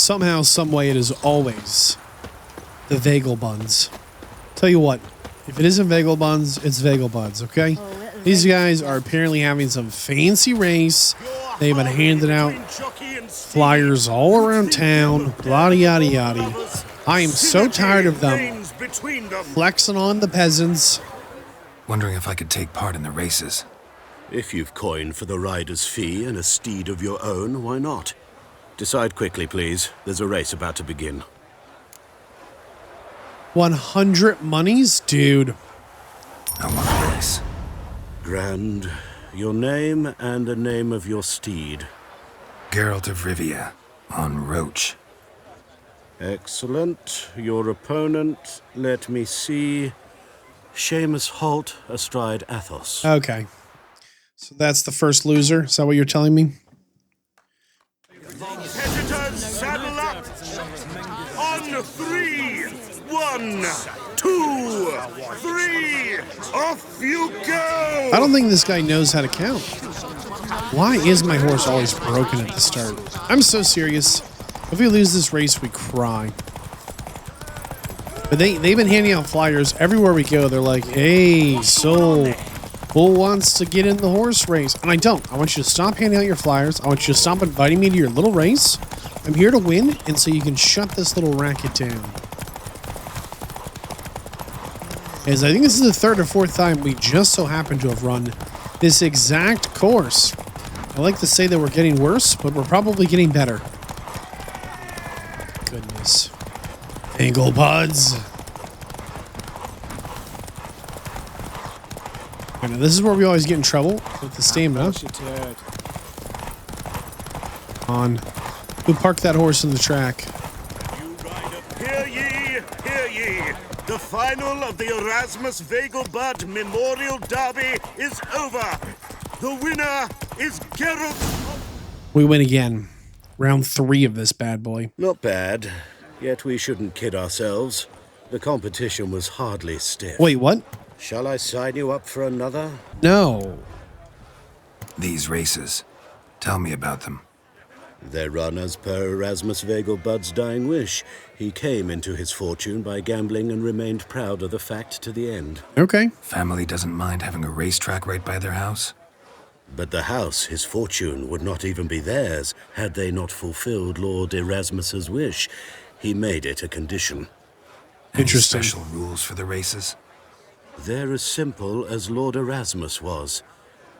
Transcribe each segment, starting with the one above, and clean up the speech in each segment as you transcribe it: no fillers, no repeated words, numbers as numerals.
somehow, some way, it is always the Vagelbuns. Tell you what, if it isn't Vagelbuns, it's Vagelbuns, okay? These guys are apparently having some fancy race. They've been handing out flyers all around town, blah yada yada. I am so tired of them flexing on the peasants. Wondering if I could take part in the races. If you've coin for the rider's fee and a steed of your own, why not? Decide quickly, please. There's a race about to begin. 100 monies? Dude. I want a race. Grand. Your name and the name of your steed. Geralt of Rivia, on Roach. Excellent. Your opponent, let me see. Seamus Holt astride Athos. Okay. So that's the first loser. Is that what you're telling me? Competitors, saddle up! On 3! 1, 2, 3! Off you go! I don't think this guy knows how to count. Why is my horse always broken at the start? I'm so serious. If we lose this race, we cry. But they've been handing out flyers everywhere we go. They're like, hey, so who wants to get in the horse race? And I don't. I want you to stop handing out your flyers. I want you to stop inviting me to your little race. I'm here to win, and so you can shut this little racket down. As I think this is the third or fourth time we just so happen to have run this exact course. I like to say that we're getting worse, but we're probably getting better. Goodness. Anglebuds. Now, this is where we always get in trouble with the stamina. On. Who parked that horse in the track? You rider, hear ye, hear ye. The final of the Erasmus Vagelbud Memorial Derby is over. The winner is Geralt. We win again. Round 3 of this bad boy. Not bad. Yet we shouldn't kid ourselves. The competition was hardly stiff. Wait, what? Shall I sign you up for another? No. These races. Tell me about them. They run as per Erasmus Vagelbud's dying wish. He came into his fortune by gambling and remained proud of the fact to the end. Okay. Family doesn't mind having a racetrack right by their house? But the house, his fortune, would not even be theirs had they not fulfilled Lord Erasmus's wish. He made it a condition. Any Interesting. special rules for the races? They're as simple as Lord Erasmus was.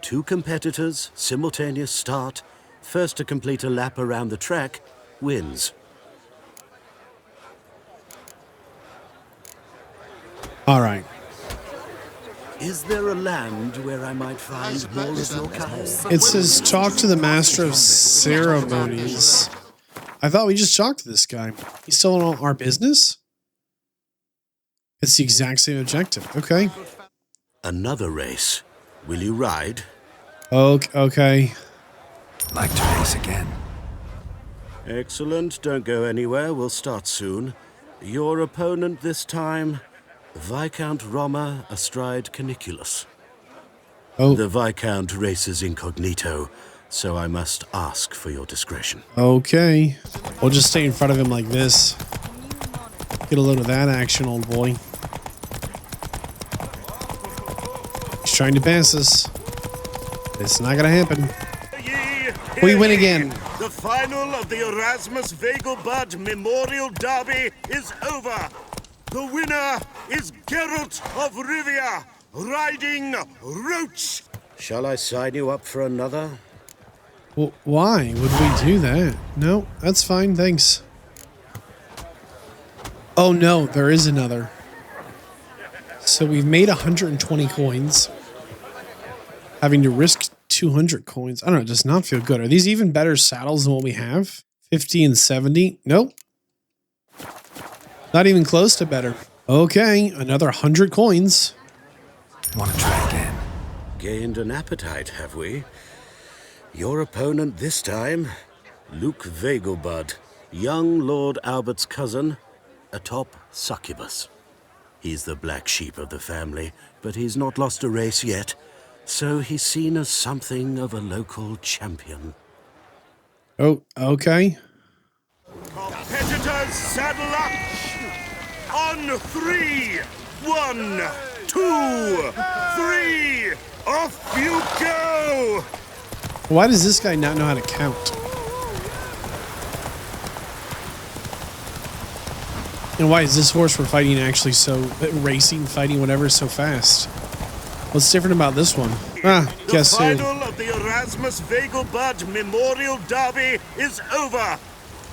2 competitors, simultaneous start. First to complete a lap around the track wins. All right. Is there a land where I might find more of your kind? It says talk to the master of ceremonies. I thought we just talked to this guy. He's still in our business? It's the exact same objective. Okay. Another race. Will you ride? Okay. Like to race again. Excellent. Don't go anywhere. We'll start soon. Your opponent this time, Viscount Roma astride Caniculus. Oh. The Viscount races incognito, so I must ask for your discretion. Okay. We'll just stay in front of him like this. Get a load of that action, old boy. He's trying to pass us. It's not gonna happen. We win again. The final of the Erasmus Vagelbud Memorial Derby is over. The winner is Geralt of Rivia, riding Roach. Shall I sign you up for another? Well, why would we do that? No, that's fine, thanks. Oh no, there is another. So we've made 120 coins. Having to risk 200 coins. I don't know, it does not feel good. Are these even better saddles than what we have? 50 and 70? Nope. Not even close to better. Okay, another 100 coins. Want to try again? Gained an appetite, have we? Your opponent this time, Luke Vagelbud, young Lord Albert's cousin, atop Succubus. He's the black sheep of the family, but he's not lost a race yet, so he's seen as something of a local champion. Oh, okay. Riders, saddle up! On 3! 1, 2, 3! Off you go! Why does this guy not know how to count? And why is this horse we're fighting actually so racing, fighting, whatever, so fast? What's different about this one? Ah, guess who? The who? final of the Erasmus Vegelbud Memorial Derby is over.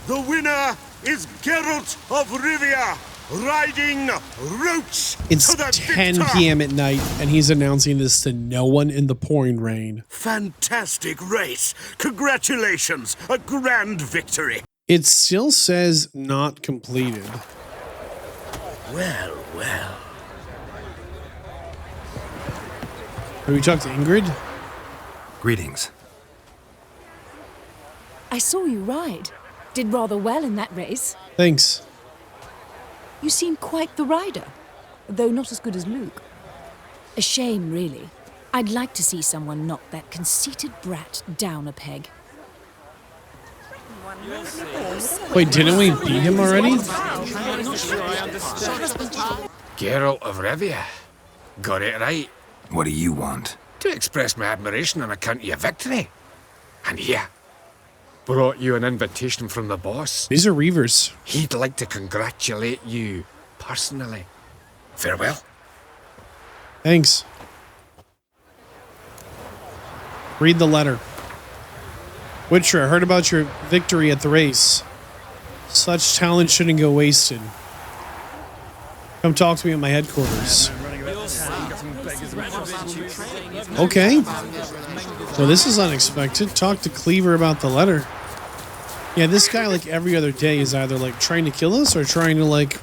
The winner is Geralt of Rivia, riding Roach It's to the 10 victor. p.m. at night, and he's announcing this to no one in the pouring rain. Fantastic race. Congratulations. A grand victory. It still says not completed. Well, well. Have we talked to Ingrid? Greetings. I saw you ride. Did rather well in that race. Thanks. You seem quite the rider, though not as good as Luke. A shame, really. I'd like to see someone knock that conceited brat down a peg. Wait, didn't we beat him already? Geralt of Rivia. Got it right. What do you want? To express my admiration on account of your victory. And here, brought you an invitation from the boss. These are Reavers. He'd like to congratulate you personally. Farewell. Thanks. Read the letter. Witcher, I heard about your victory at the race. Such talent shouldn't go wasted. Come talk to me at my headquarters. Okay. Well, this is unexpected. Talk to Cleaver about the letter. Yeah, this guy, like every other day, is either like trying to kill us or trying to like,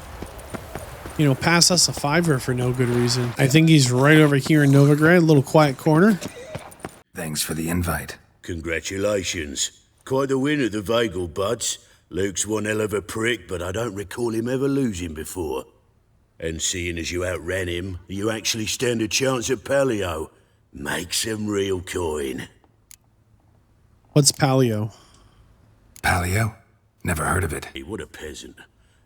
you know, pass us a $5 for no good reason. I think he's right over here in Novigrad, a little quiet corner. Thanks for the invite. Congratulations. Quite the win at the Vegelbuds. Luke's one hell of a prick, but I don't recall him ever losing before. And seeing as you outran him, you actually stand a chance at Paleo. Make some real coin. What's Paleo? Paleo? Never heard of it. Hey, what a peasant.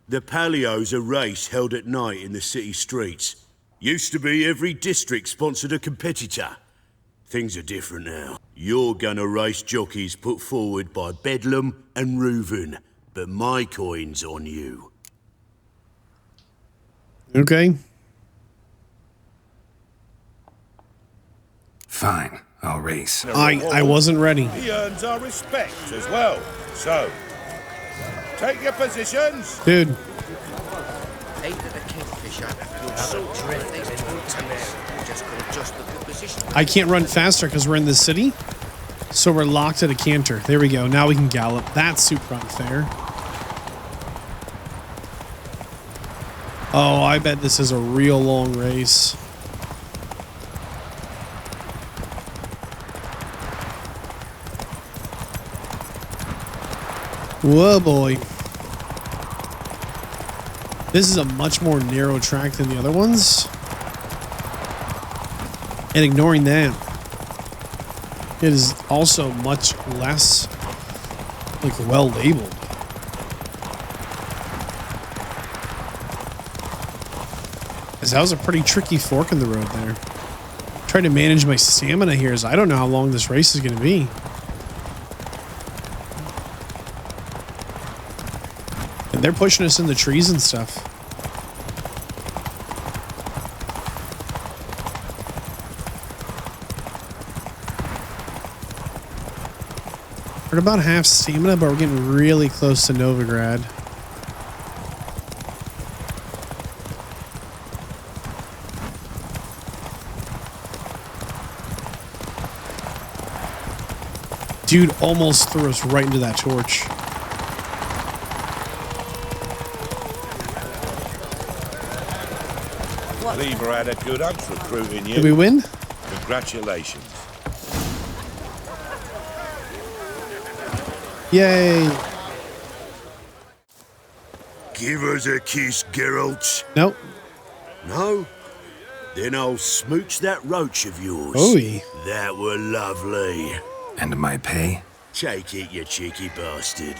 The Paleo's a race held at night in the city streets. Used to be every district sponsored a competitor. Things are different now. You're gonna race jockeys put forward by Bedlam and Reuven, but my coin's on you. Okay. Fine, I'll race. I wasn't ready. He earns our respect as well. So, take your positions. Dude. I can't run faster because we're in the city. So we're locked at a canter. There we go. Now we can gallop. That's super unfair. Oh, I bet this is a real long race. Whoa, boy. This is a much more narrow track than the other ones. And ignoring that, it is also much less, like, well labeled. Because that was a pretty tricky fork in the road there. Trying to manage my stamina here as I don't know how long this race is going to be. And they're pushing us in the trees and stuff. We're at about half stamina, but we're getting really close to Novigrad. Dude almost threw us right into that torch. Cleaver had a good hunt recruiting you. Did we win? Congratulations. Yay. Give us a kiss, Geralt. Nope. No? Then I'll smooch that roach of yours. Oy. That were lovely. And my pay? Take it, you cheeky bastard.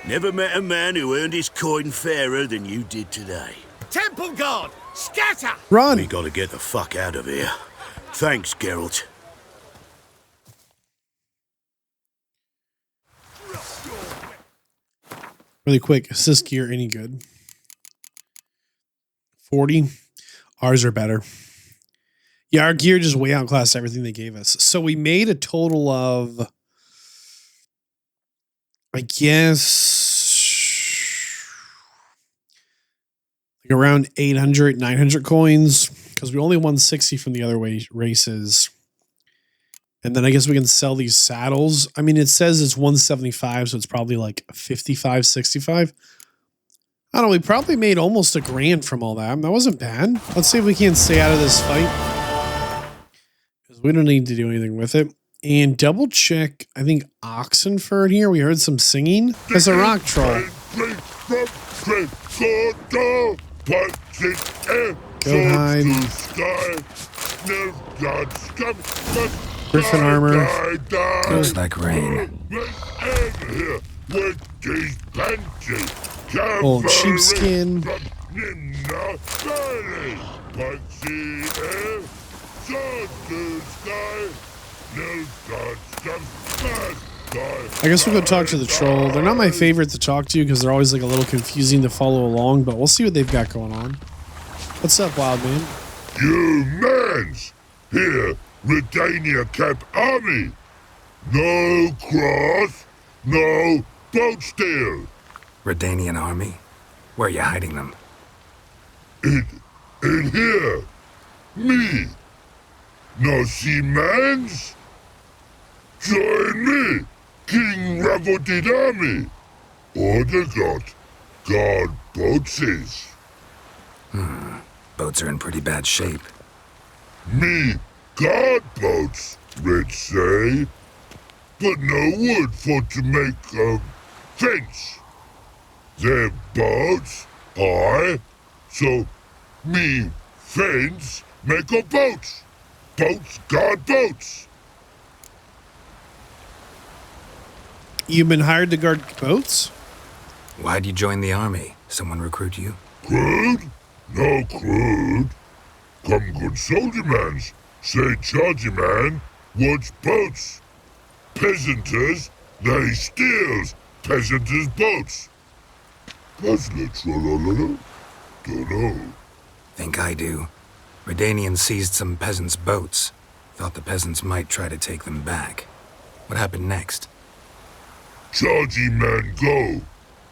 Never met a man who earned his coin fairer than you did today. Temple Guard, scatter! Run! We gotta get the fuck out of here. Thanks, Geralt. Really quick, is this gear any good? 40. Ours are better. Yeah, our gear just way outclassed everything they gave us. So we made a total of, I guess, like around 800, 900 coins, because we only won 60 from the other races. And then I guess we can sell these saddles. I mean, it says it's 175, so it's probably like 55, 65. I don't know, we probably made almost $1,000 from all that. That wasn't bad. Let's see if we can't stay out of this fight, because we don't need to do anything with it. And double check, I think Oxenford here. We heard some singing. There's a rock troll. Go hide. Griffin armor. Looks like rain. Old sheepskin. I guess we'll go talk to the troll. They're not my favorite to talk to because they're always like a little confusing to follow along, but we'll see what they've got going on. What's up, wild man? You mans! Here, Redania Camp Army! No cross, no boat steal! Redanian army? Where are you hiding them? In here! Me! No see mans? Join me, King Ravodid Army! Order got guard boatses. Boats are in pretty bad shape. Me guard boats, Red say. But no wood for to make a fence. Their boats, aye. So me fence make a boats. Boats guard boats. You've been hired to guard boats? Why'd you join the army? Someone recruit you? Crude? No crude. Come good soldier mans. Say chargy man, watch boats. Peasanters, they steals peasanters' boats. Puzzler trollololo? Dunno. Think I do. Redanians seized some peasants' boats. Thought the peasants might try to take them back. What happened next? Chargy man go.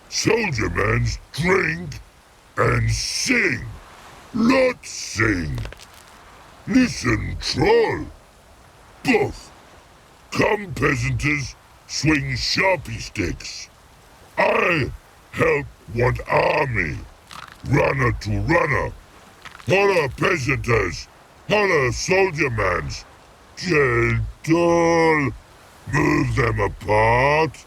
Soldier mans drink and sing. Lot sing. Listen, troll. Both. Come, peasanters, swing sharpie sticks. I help one army. Runner to runner. Holla, peasanters. Holla, soldier mans. Gentle. Move them apart.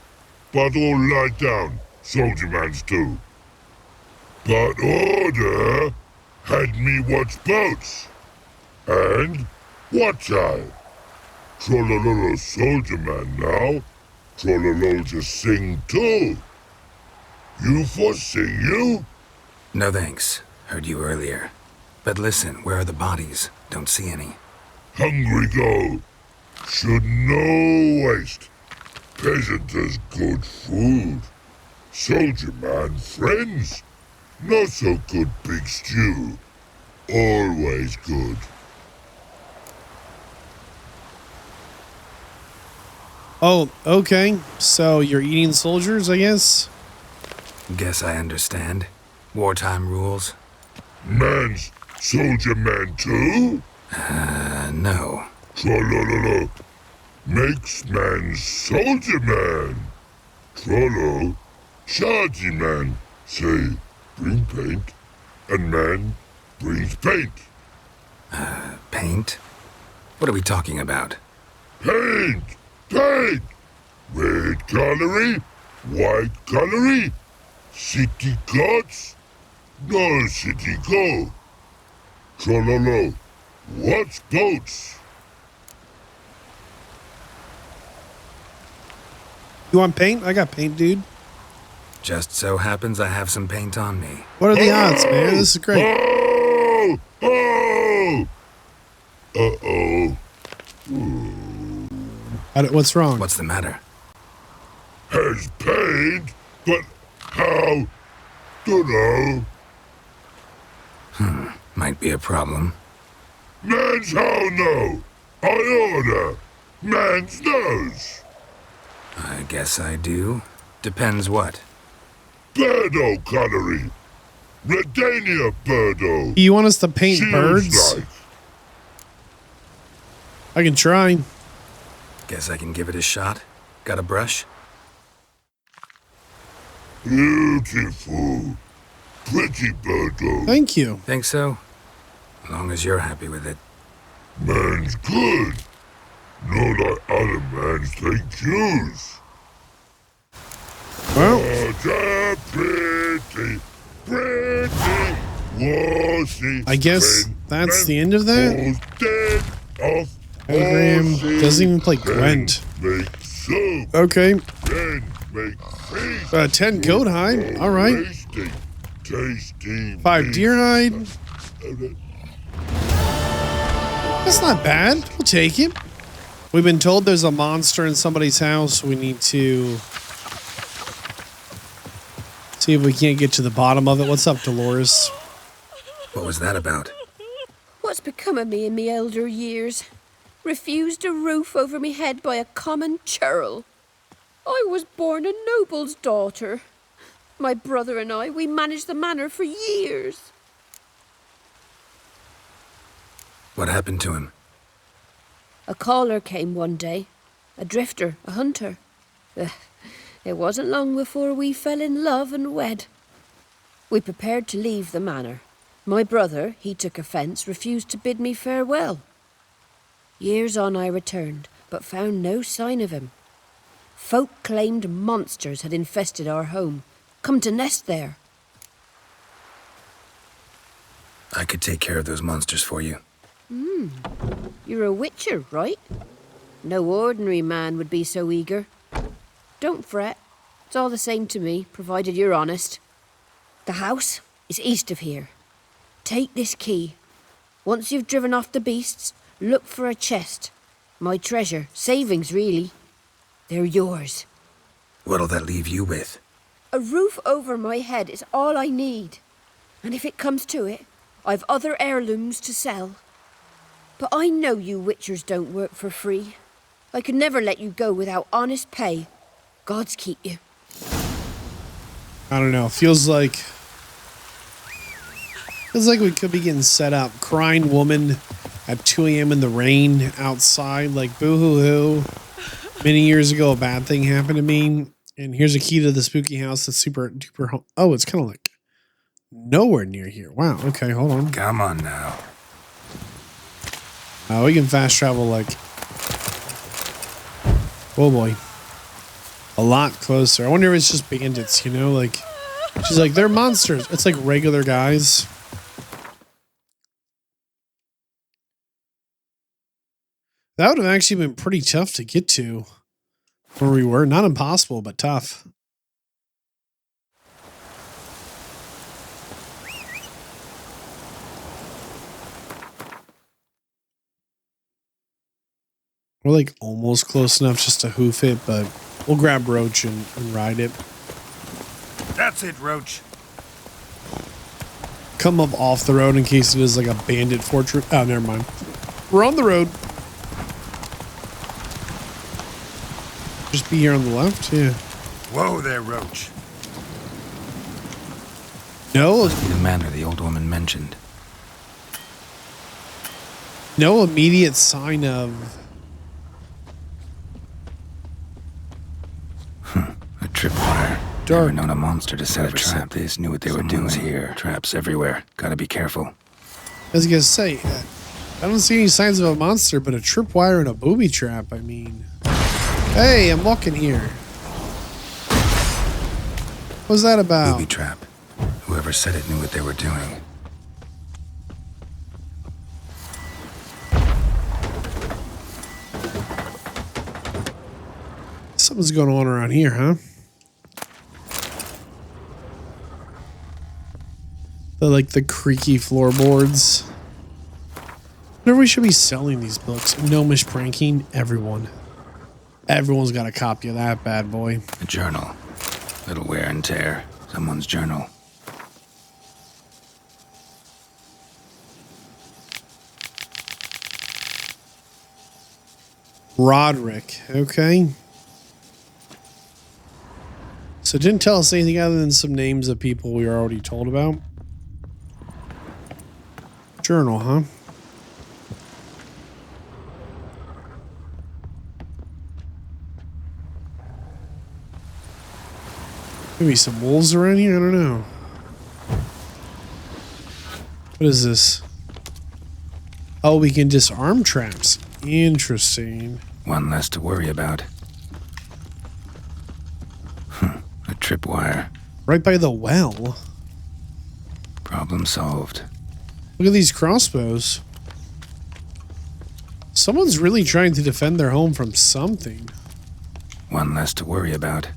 But all lie down, soldier mans too. But order had me watch boats. And watch I. Trollololo soldier man now. Trollolol just sing too. You for sing you? No thanks. Heard you earlier. But listen, where are the bodies? Don't see any. Hungry go. Should no waste. Peasanters good food. Soldier man friends. Not so good big stew. Always good. Oh, okay. So you're eating soldiers, I guess? Guess I understand. Wartime rules? Man's soldier man too? No. Trollololo. Makes man soldier man. Trollo. Chargy man. Say, bring paint. And man brings paint. Paint? What are we talking about? Paint! Paint! Red colory, white colory, city gods, no city go. Trollolo, what's boats? You want paint? I got paint, dude. Just so happens I have some paint on me. What are the odds, man? This is great. Oh! Oh! Uh-oh. What's wrong? What's the matter? Has paint, but how? Dunno. Might be a problem. Man's how no. I order. Man's nose. I guess I do. Depends what. Birdo colory. Redania birdo. You want us to paint Seems birds? like. I can try. Guess I can give it a shot. Got a brush? Beautiful. Pretty birdo. Thank you. Think so? As long as you're happy with it. Man's good. Not like other mans think yous. Well, Pretty, pretty, washy. I guess that's the end of that. Dead off Graham doesn't even play Gwent. Make soup, Okay. then make feast. 10 goat hide. All right. Tasty, tasty. 5 deer hide. That's not bad. We'll take it. We've been told there's a monster in somebody's house. We need to see if we can't get to the bottom of it. What's up, Dolores? What was that about? What's become of me in me elder years? Refused a roof over me head by a common churl. I was born a noble's daughter. My brother and I, we managed the manor for years. What happened to him? A caller came one day. A drifter, a hunter. It wasn't long before we fell in love and wed. We prepared to leave the manor. My brother, he took offence, refused to bid me farewell. Years on I returned, but found no sign of him. Folk claimed monsters had infested our home, come to nest there. I could take care of those monsters for you. You're a witcher, right? No ordinary man would be so eager. Don't fret. It's all the same to me, provided you're honest. The house is east of here. Take this key. Once you've driven off the beasts, look for a chest. My treasure. Savings, really. They're yours. What'll that leave you with? A roof over my head is all I need. And if it comes to it, I've other heirlooms to sell. But I know you witchers don't work for free. I could never let you go without honest pay. Gods keep you. I don't know. Feels like we could be getting set up. Crying woman at 2 a.m. in the rain outside. Like, boo-hoo-hoo. Many years ago, a bad thing happened to me. And here's a key to the spooky house that's super duper home. Oh, it's kind of like nowhere near here. Wow. Okay, hold on. Come on now. We can fast travel like, oh boy, a lot closer. I wonder if it's just bandits, you know, like, she's like, they're monsters. It's like regular guys. That would have actually been pretty tough to get to where we were. Not impossible, but tough. We're like almost close enough just to hoof it, but we'll grab Roach and ride it. That's it, Roach. Come up off the road in case it is like a bandit fortress. Oh, never mind. We're on the road. Just be here on the left, yeah. Whoa there, Roach. No, The manor the old woman mentioned. no immediate sign of. A tripwire. Dark. Never known a monster to set a trap. This knew what they were doing here. Traps everywhere. Gotta be careful. I was gonna say, I don't see any signs of a monster, but a tripwire and a booby trap. I mean, hey, I'm walking here. What's that about? Booby trap. Whoever said it knew what they were doing. Something's going on around here, huh? The creaky floorboards. Whenever we should be selling these books. Gnomish pranking everyone. Everyone's got a copy of that bad boy. A journal. Little wear and tear. Someone's journal. Roderick. Okay. So it didn't tell us anything other than some names of people we were already told about. Journal, huh? Maybe some wolves around here? I don't know. What is this? Oh, we can disarm traps. Interesting. One less to worry about. A tripwire. Right by the well. Problem solved. Look at these crossbows. Someone's really trying to defend their home from something. One less to worry about.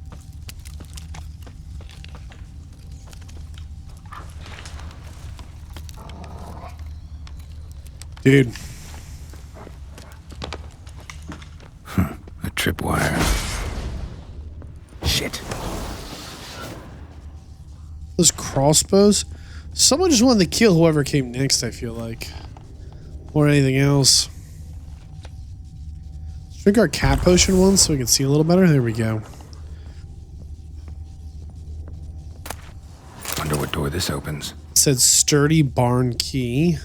Dude. A tripwire. Shit. Those crossbows? Someone just wanted to kill whoever came next, I feel like. Or anything else. Let's drink our cat potion once so we can see a little better. There we go. Wonder what door this opens. It said sturdy barn key.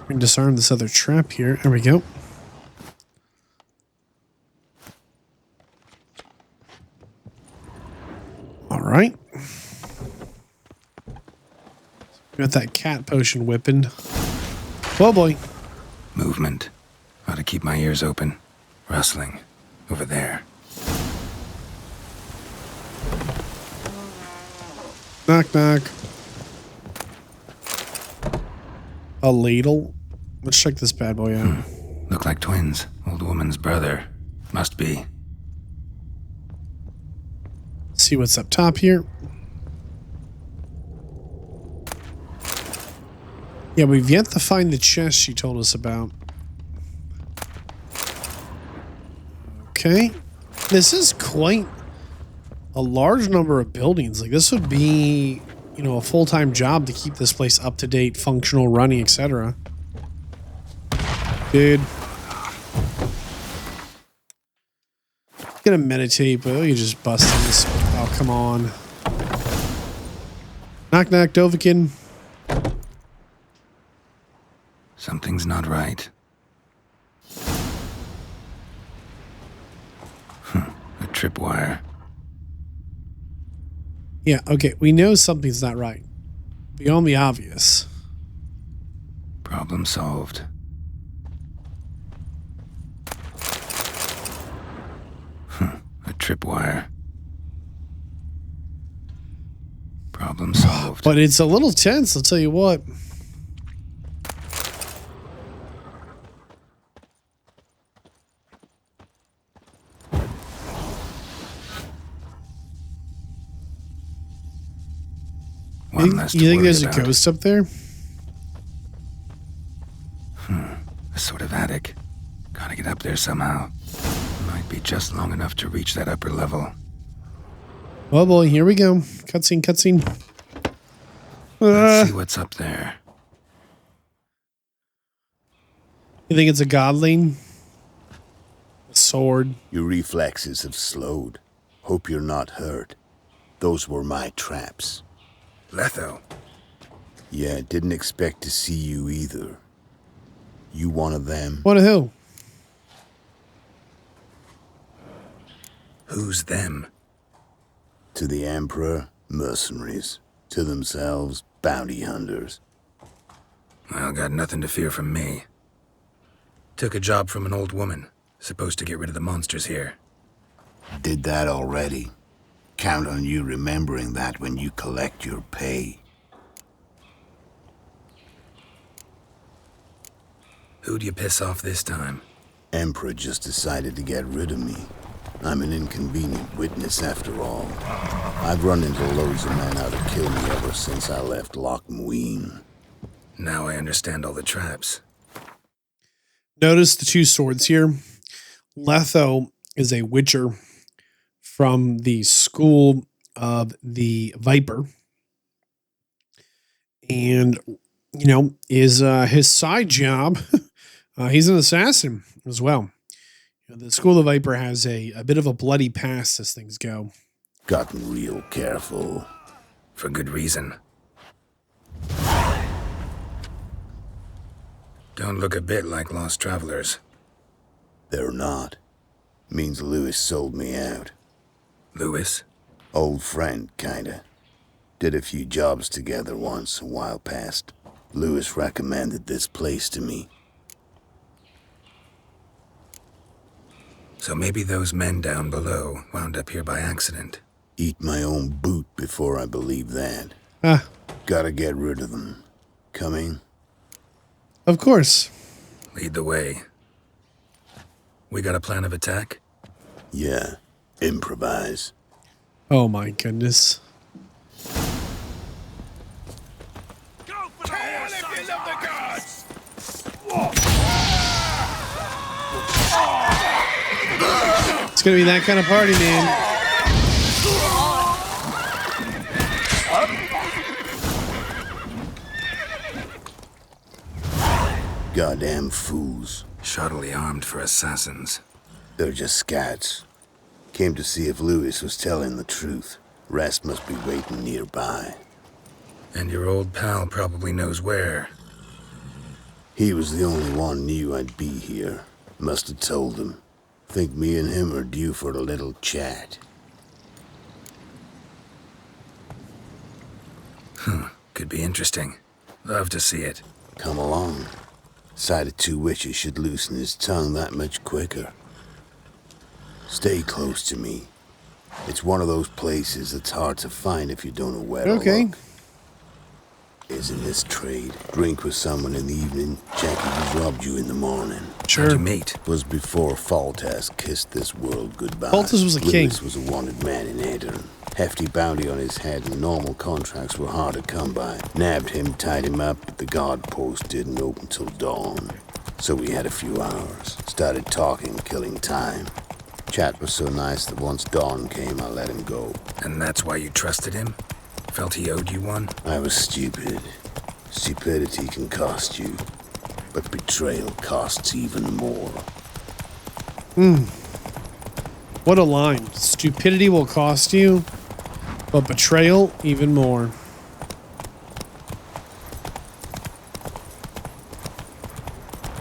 We can disarm this other trap here. There we go. All right. Got that cat potion whipping. Oh boy. Movement. Ought to keep my ears open. Rustling. Over there. Knock, knock. A ladle. Let's check this bad boy out. Look like twins. Old woman's brother. Must be. See what's up top here. Yeah, we've yet to find the chest she told us about. Okay. This is quite a large number of buildings. Like, this would be, you know, a full-time job to keep this place up to date, functional, running, etc. Dude. Gonna meditate, but you just bust in this. Oh, come on. Knock, knock, Dovahkiin. Something's not right. A tripwire. Yeah, okay. We know something's not right. Beyond the obvious. Problem solved. A tripwire. Problem solved. But it's a little tense, I'll tell you what. You think there's a ghost up there? A sort of attic. Gotta get up there somehow. Might be just long enough to reach that upper level. Oh boy, here we go. Cutscene, cutscene. Let's see what's up there. You think it's a godling? A sword? Your reflexes have slowed. Hope you're not hurt. Those were my traps. Letho. Yeah, didn't expect to see you either. You one of them? One of who? Who's them? To the Emperor, mercenaries. To themselves, bounty hunters. Well, got nothing to fear from me. Took a job from an old woman. Supposed to get rid of the monsters here. Did that already. Count on you remembering that when you collect your pay. Who'd you piss off this time? Emperor just decided to get rid of me. I'm an inconvenient witness after all. I've run into loads of men out to kill me ever since I left Loch Muin. Now I understand all the traps. Notice the two swords here. Letho is a witcher from the school of the Viper. And, you know, is his side job, he's an assassin as well. You know, the school of Viper has a bit of a bloody past as things go. Gotten real careful. For good reason. Don't look a bit like lost travelers. They're not. Means Lewis sold me out. Lewis? Old friend, kinda. Did a few jobs together once, a while past. Lewis recommended this place to me. So maybe those men down below wound up here by accident. Eat my own boot before I believe that. Ah. Gotta get rid of them. Coming? Of course. Lead the way. We got a plan of attack? Yeah. Improvise. Oh my goodness. Go for the horse, if you love the gods! It's gonna be that kind of party, man. Goddamn fools. Shoddily armed for assassins. They're just scats. Came to see if Lewis was telling the truth. Rest must be waiting nearby. And your old pal probably knows where. He was the only one knew I'd be here. Must have told him. Think me and him are due for a little chat. Could be interesting. Love to see it. Come along. Sight of two witches should loosen his tongue that much quicker. Stay close to me. It's one of those places that's hard to find if you don't know where to look. Is in this trade. Drink with someone in the evening, check if he robbed you in the morning. Sure. How'd you meet? Was before Faltas kissed this world goodbye. Faltas was a king. Lewis was a wanted man in Aedirn. Hefty bounty on his head and normal contracts were hard to come by. Nabbed him, tied him up, but the guard post didn't open till dawn. So we had a few hours. Started talking, killing time. Chat was so nice that once dawn came, I let him go. And that's why you trusted him? Felt he owed you one? I was stupid. Stupidity can cost you, but betrayal costs even more. What a line. Stupidity will cost you, but betrayal even more.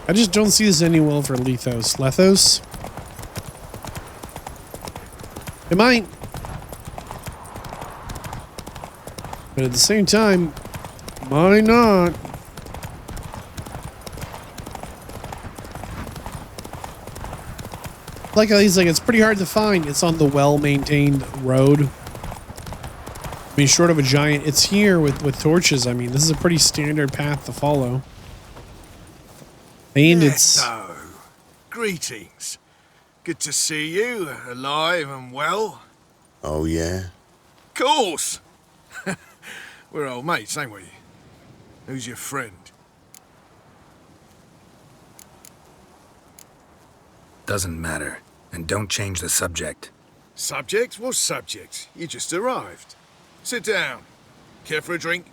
I just don't see this ending well for Lethos. Lethos? It might. But at the same time, might not. Like he's like, it's pretty hard to find. It's on the well-maintained road. I mean, short of a giant, it's here with torches. I mean, this is a pretty standard path to follow. And it's... Letho. Greetings. Good to see you, alive and well. Oh, yeah? Course. We're old mates, ain't we? Who's your friend? Doesn't matter. And don't change the subject. Subject? What subject? You just arrived. Sit down. Care for a drink?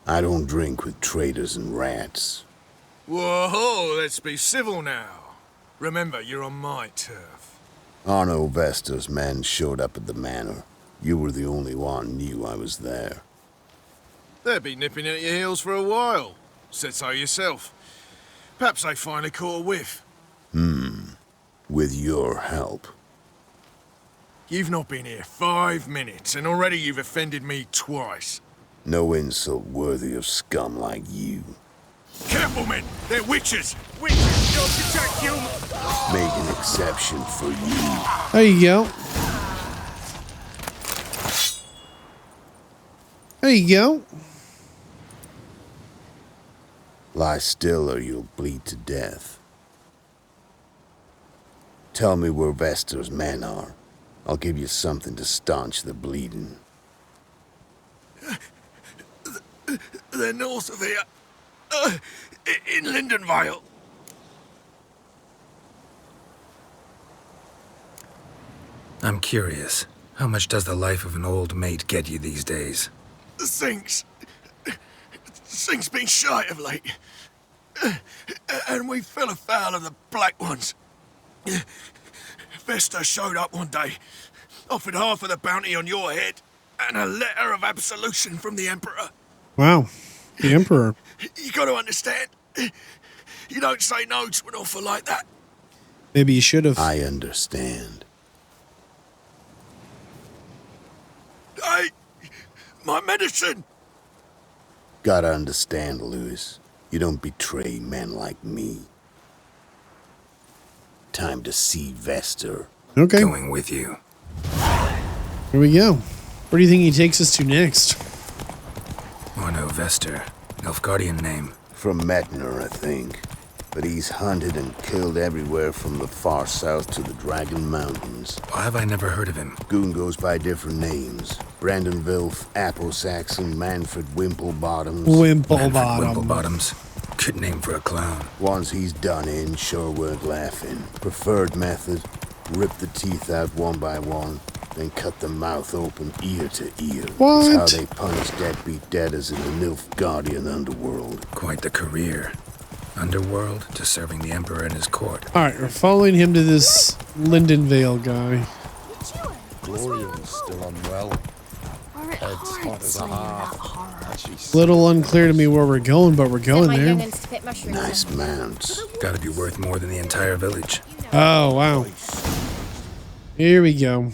I don't drink with traitors and rats. Whoa, let's be civil now. Remember, you're on my turf. Arno Vestor's men showed up at the Manor. You were the only one knew I was there. They'll be nipping at your heels for a while. Said so yourself. Perhaps they finally caught a whiff. With your help. You've not been here 5 minutes, and already you've offended me twice. No insult worthy of scum like you. Careful, men! They're witches! Witches don't protect you! Make an exception for you. There you go. There you go. Lie still or you'll bleed to death. Tell me where Vester's men are. I'll give you something to staunch the bleeding. They're north of here. In Lindenvale. I'm curious. How much does the life of an old mate get you these days? Things been shy of late. And we fell afoul of the Black Ones. Vesta showed up one day, offered half of the bounty on your head, and a letter of absolution from the Emperor. Wow. The Emperor. You got to understand, you don't say no to an offer like that. Maybe you should have. I understand. Hey, my medicine! Gotta understand, Lewis. You don't betray men like me. Time to see Vester. Okay. Going with you. Here we go. Where do you think he takes us to next? Orno Vester. Nilfgaardian name. From Manor, I think. But he's hunted and killed everywhere from the far south to the Dragon Mountains. Why have I never heard of him? Goon goes by different names. Brandon Vilf, Apple Saxon, Manfred Wimplebottoms. Wimplebottoms. Good name for a clown. Ones he's done in sure weren't laughing. Preferred method, rip the teeth out one by one, then cut the mouth open ear to ear. What? That's how they punish deadbeat debtors in the Nilfgaardian underworld. Quite the career. Underworld to serving the Emperor in his court. Alright, we're following him to this Lindenvale guy. Glorian's still unwell. Head's hot as a half. Little unclear to me where we're going, but we're going there. Nice mounts. Gotta be worth more than the entire village. Oh, wow. Here we go.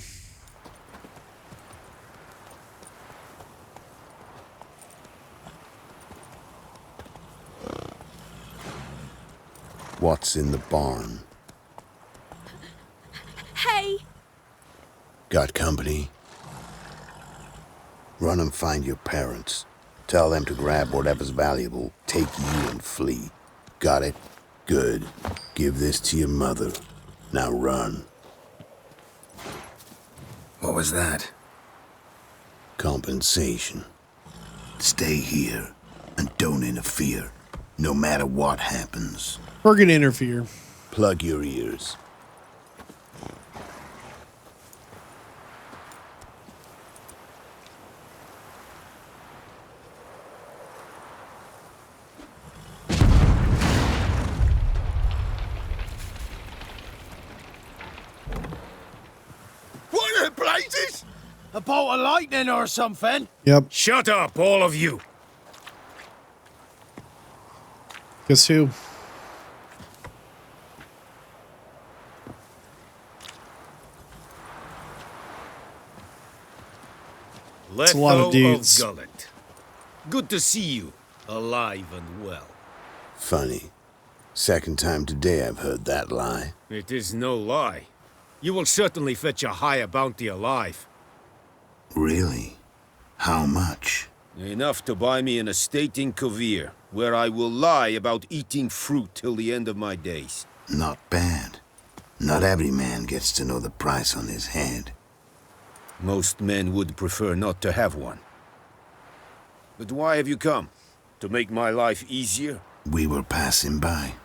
What's in the barn? Hey! Got company? Run and find your parents. Tell them to grab whatever's valuable, take you and flee. Got it? Good. Give this to your mother. Now run. What was that? Compensation. Stay here and don't interfere, no matter what happens. We're gonna interfere. Plug your ears. What are the blazes? A bolt of lightning or something? Yep. Shut up, all of you. Guess who? Letho a lot of dudes. Gullet. Good to see you, alive and well. Funny. Second time today I've heard that lie. It is no lie. You will certainly fetch a higher bounty alive. Really? How much? Enough to buy me an estate in Kaer, where I will lie about eating fruit till the end of my days. Not bad. Not every man gets to know the price on his head. Most men would prefer not to have one. But why have you come? To make my life easier? We were passing by.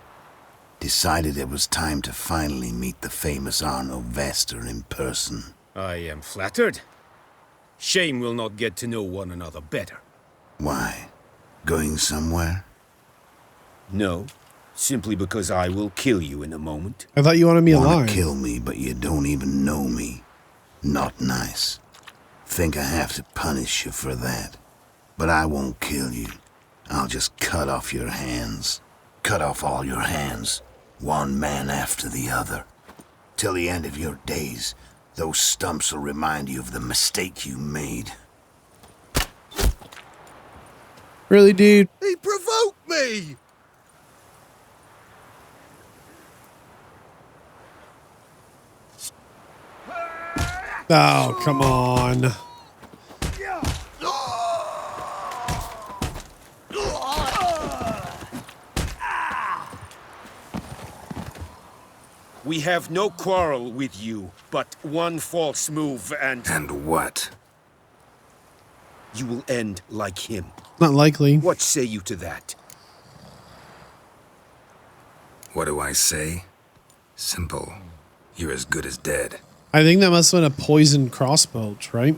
Decided it was time to finally meet the famous Arno Vester in person. I am flattered. Shame we'll not get to know one another better. Why? Going somewhere? No. Simply because I will kill you in a moment. I thought you wanted me Wanna alive. kill me, but you don't even know me. Not nice. Think I have to punish you for that. But I won't kill you. I'll just cut off your hands. Cut off all your hands. One man after the other. Till the end of your days, those stumps will remind you of the mistake you made. Really, dude? He provoked me! Oh, come on. We have no quarrel with you, but one false move and... And what? You will end like him. Not likely. What say you to that? What do I say? Simple. You're as good as dead. I think that must have been a poisoned crossbow, right?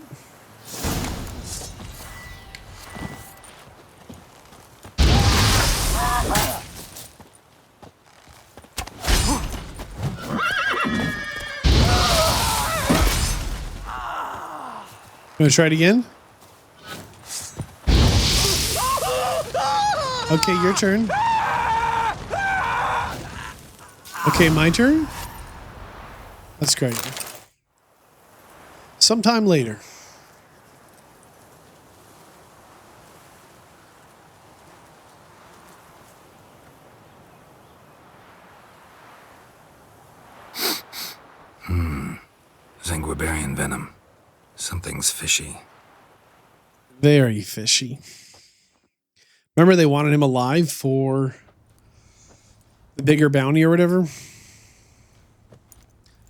You want to try it again? Okay, your turn. Okay, my turn? That's great. Sometime later. Zanguibarian venom. Something's fishy. Very fishy. Remember they wanted him alive for the bigger bounty or whatever?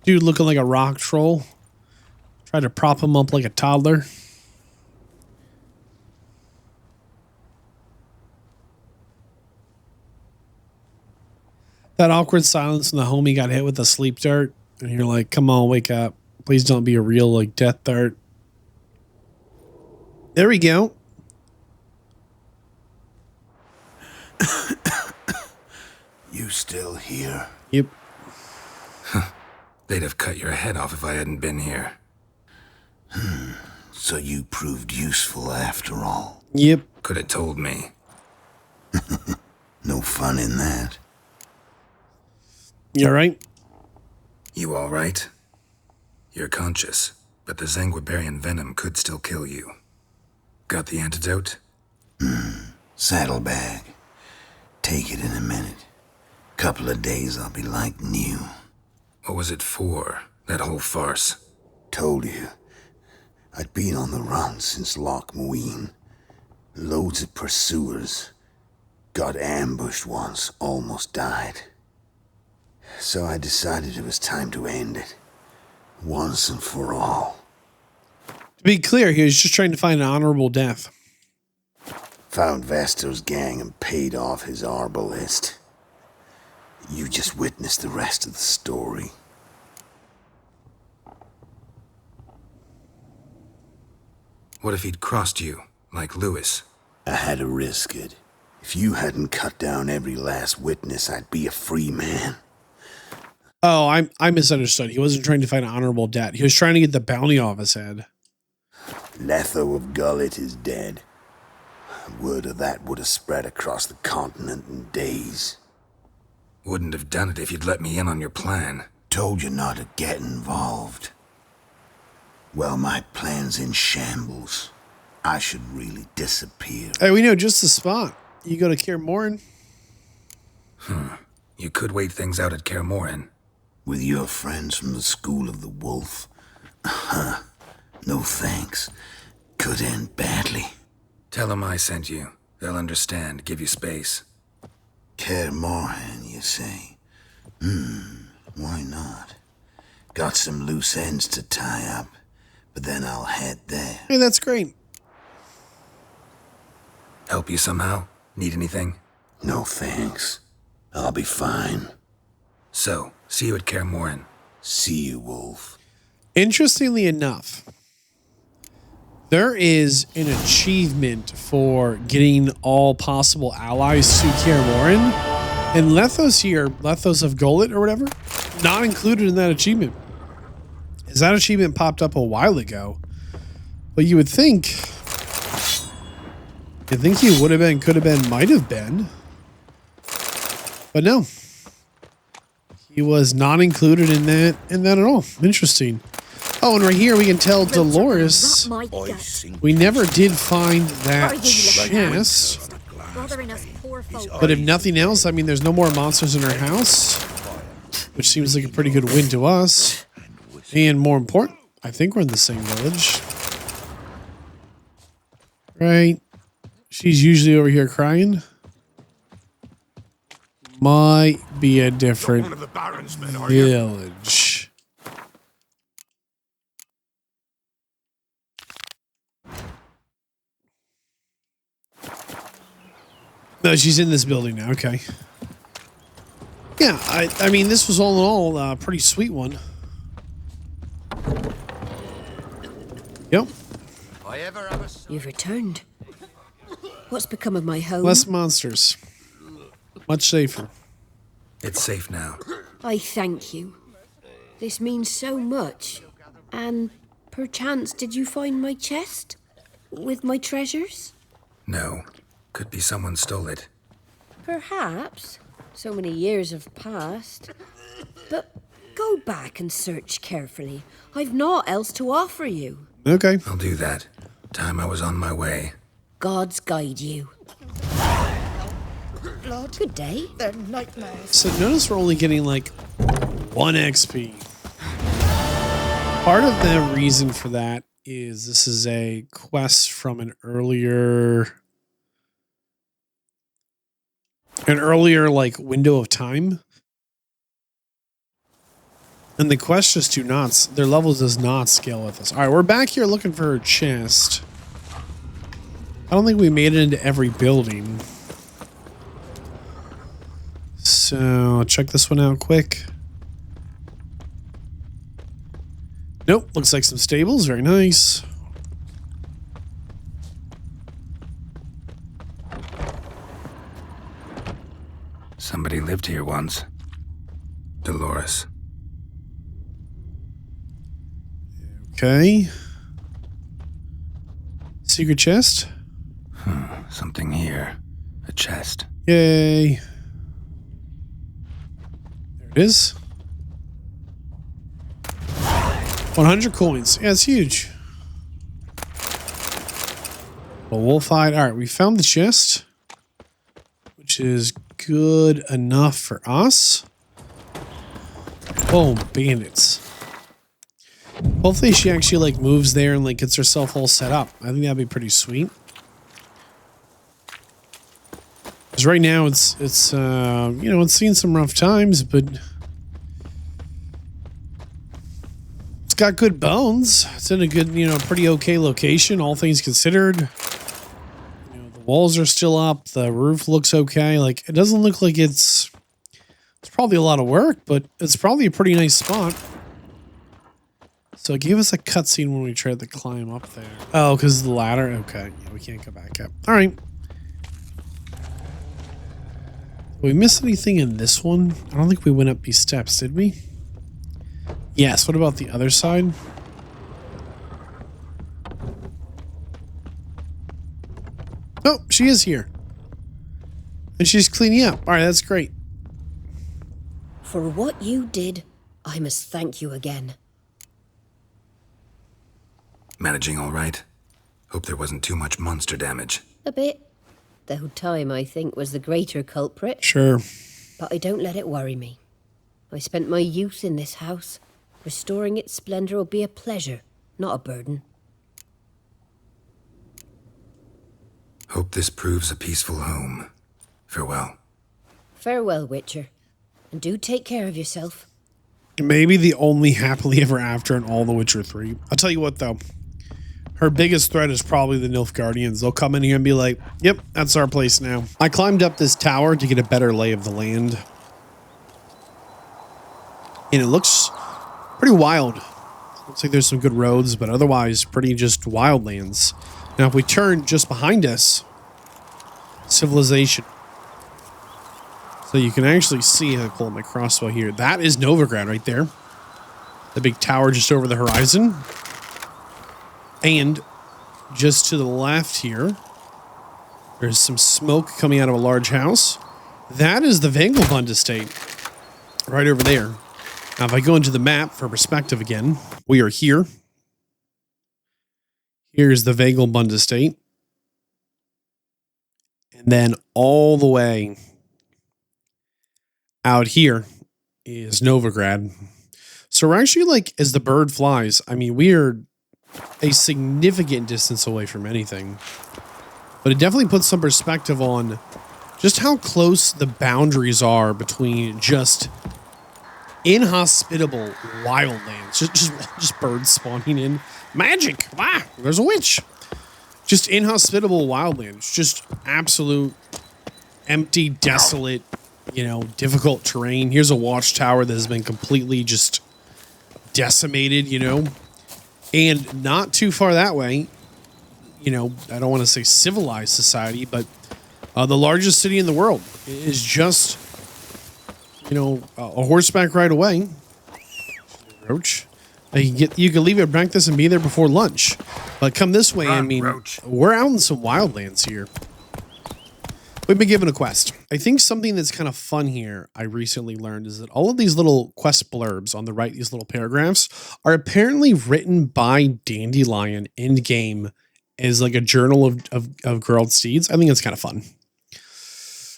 Dude looking like a rock troll. Tried to prop him up like a toddler. That awkward silence when the homie got hit with a sleep dart. And you're like, come on, wake up. Please don't be a real like death dart. There we go. You still here? Yep. They'd have cut your head off if I hadn't been here. So you proved useful after all. Yep. Could have told me. No fun in that. You all right? You all right? You're conscious, but the Zanguibarian venom could still kill you. Got the antidote? Saddlebag. Take it in a minute. Couple of days I'll be like new. What was it for, that whole farce? Told you. I'd been on the run since Loch Muin. Loads of pursuers. Got ambushed once, almost died. So I decided it was time to end it. Once and for all. To be clear, he was just trying to find an honorable death. Found Vestor's gang and paid off his arbalist. You just witnessed the rest of the story. What if he'd crossed you, like Lewis? I had to risk it. If you hadn't cut down every last witness, I'd be a free man. Oh, I misunderstood. He wasn't trying to find an honorable debt. He was trying to get the bounty off his head. Letho of Gullet is dead. Word of that would have spread across the continent in days. Wouldn't have done it if you'd let me in on your plan. Told you not to get involved. Well, my plan's in shambles. I should really disappear. Hey, we know just the spot. You go to Kaer Morhen. You could wait things out at Kaer Morhen. With your friends from the School of the Wolf. No thanks. Could end badly. Tell them I sent you. They'll understand, give you space. Kaer Morhen, you say? Why not? Got some loose ends to tie up, but then I'll head there. Hey, that's great. Help you somehow? Need anything? No thanks. I'll be fine. So, see you at Kaer Morhen. See you, Wolf. Interestingly enough, there is an achievement for getting all possible allies to Kaer Morhen. And Letho's here, Lethos of Gullet or whatever, not included in that achievement. As that achievement popped up a while ago. But you would think he would have been, could have been, might have been. But no. He was not included in that at all. Interesting. Oh, and right here we can tell Dolores we never did find that chest. But if nothing else, I mean, there's no more monsters in our house, which seems like a pretty good win to us. And more important, I think we're in the same village. Right? She's usually over here crying. Might be a different One of the Baron's men, are you? village. No, she's in this building now. Okay. Yeah, I mean, this was all in all a pretty sweet one. Yep. You've returned. What's become of my home? Less monsters. Much safer. It's safe now. I thank you. This means so much. And perchance did you find my chest? With my treasures? No. Could be someone stole it. Perhaps. So many years have passed. But go back and search carefully. I've naught else to offer you. Okay. I'll do that. Time I was on my way. Gods guide you. Blood. Good day. They're nightmares. So notice we're only getting like 1 XP. Part of the reason for that is this is a quest from an earlier like window of time. And the quests just do not, their levels does not scale with us. All right, we're back here looking for a chest. I don't think we made it into every building. So check this one out quick. Nope, looks like some stables. Very nice. Somebody lived here once. Dolores. Okay. Secret chest. Something here. A chest. Yay. There it is. 100 coins. Yeah, it's huge. A wolf hide. All right, we found the chest, which is good enough for us. Boom, bandits. Hopefully she actually like moves there and like gets herself all set up. I think that'd be pretty sweet. Because right now it's you know, it's seen some rough times, but it's got good bones. It's in a good, you know, pretty okay location, all things considered. You know, the walls are still up. The roof looks okay. Like, it doesn't look like it's probably a lot of work, but it's probably a pretty nice spot. So it gave us a cutscene when we tried to climb up there. Oh, because of the ladder? Okay. Yeah, we can't go back up. All right. Did we miss anything in this one? I don't think we went up these steps, did we? Yes. What about the other side? Oh, she is here. And she's cleaning up. All right, that's great. For what you did, I must thank you again. Managing all right? Hope there wasn't too much monster damage. A bit. Though time, I think, was the greater culprit. Sure. But I don't let it worry me. I spent my youth in this house. Restoring its splendor will be a pleasure, not a burden. Hope this proves a peaceful home. Farewell. Farewell, Witcher. And do take care of yourself. Maybe the only happily ever after in all The Witcher 3. I'll tell you what, though. Her biggest threat is probably the Nilfgaardians. They'll come in here and be like, yep, that's our place now. I climbed up this tower to get a better lay of the land. And it looks pretty wild. Looks like there's some good roads, but otherwise pretty just wild lands. Now, if we turn just behind us, civilization. So you can actually see, I pull up my crossbow here. That is Novigrad right there. The big tower just over the horizon. And just to the left here, there's some smoke coming out of a large house. That is the Vengelbund estate. Right over there. Now, if I go into the map for perspective again, we are here. Here's the Vengelbund estate. And then all the way out here is Novigrad. So we're actually like, as the bird flies, I mean, we are a significant distance away from anything. But it definitely puts some perspective on just how close the boundaries are between just inhospitable wildlands, just birds spawning in. Magic! Wow, there's a witch. Just inhospitable wildlands, just absolute empty, desolate, you know, difficult terrain. Here's a watchtower that has been completely just decimated, you know, and not too far that way, you know, I don't want to say civilized society, but the largest city in the world is just, you know, a horseback ride away. Roach. You can leave at breakfast and be there before lunch. But come this way, I mean, we're out in some wildlands here. We've been given a quest. I think something that's kind of fun here, I recently learned, is that all of these little quest blurbs on the right, these little paragraphs, are apparently written by Dandelion in-game as like a journal of grilled steeds. I think it's kind of fun.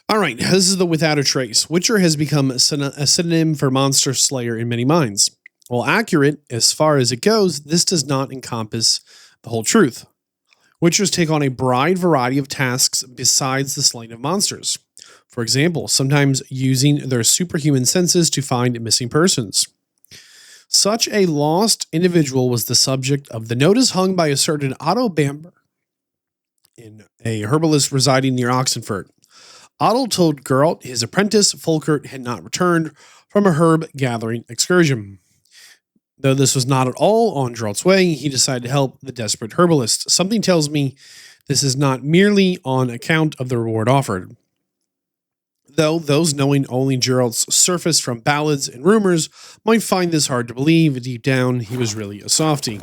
All right, this is the Without a Trace. Witcher has become a synonym for monster slayer in many minds. While accurate as far as it goes, this does not encompass the whole truth. Witchers take on a broad variety of tasks besides the slaying of monsters. For example, sometimes using their superhuman senses to find missing persons. Such a lost individual was the subject of the notice hung by a certain Otto Bamber, a herbalist residing near Oxenfurt. Otto told Geralt his apprentice, Folkert, had not returned from a herb gathering excursion. Though this was not at all on Geralt's way, he decided to help the desperate herbalist. Something tells me this is not merely on account of the reward offered. Though those knowing only Geralt's surface from ballads and rumors might find this hard to believe, deep down he was really a softie.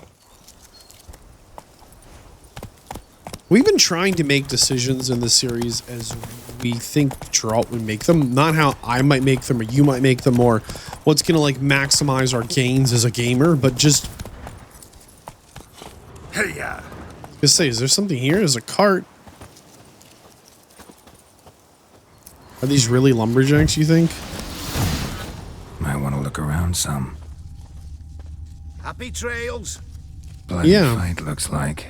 We've been trying to make decisions in this series as we think Geralt would make them, not how I might make them or you might make them or what's going to like maximize our gains as a gamer, but just... Hey, yeah. Just say, is there something here? There's a cart. Are these really lumberjacks, you think? Might want to look around some. Happy trails. Bloody fight, looks like.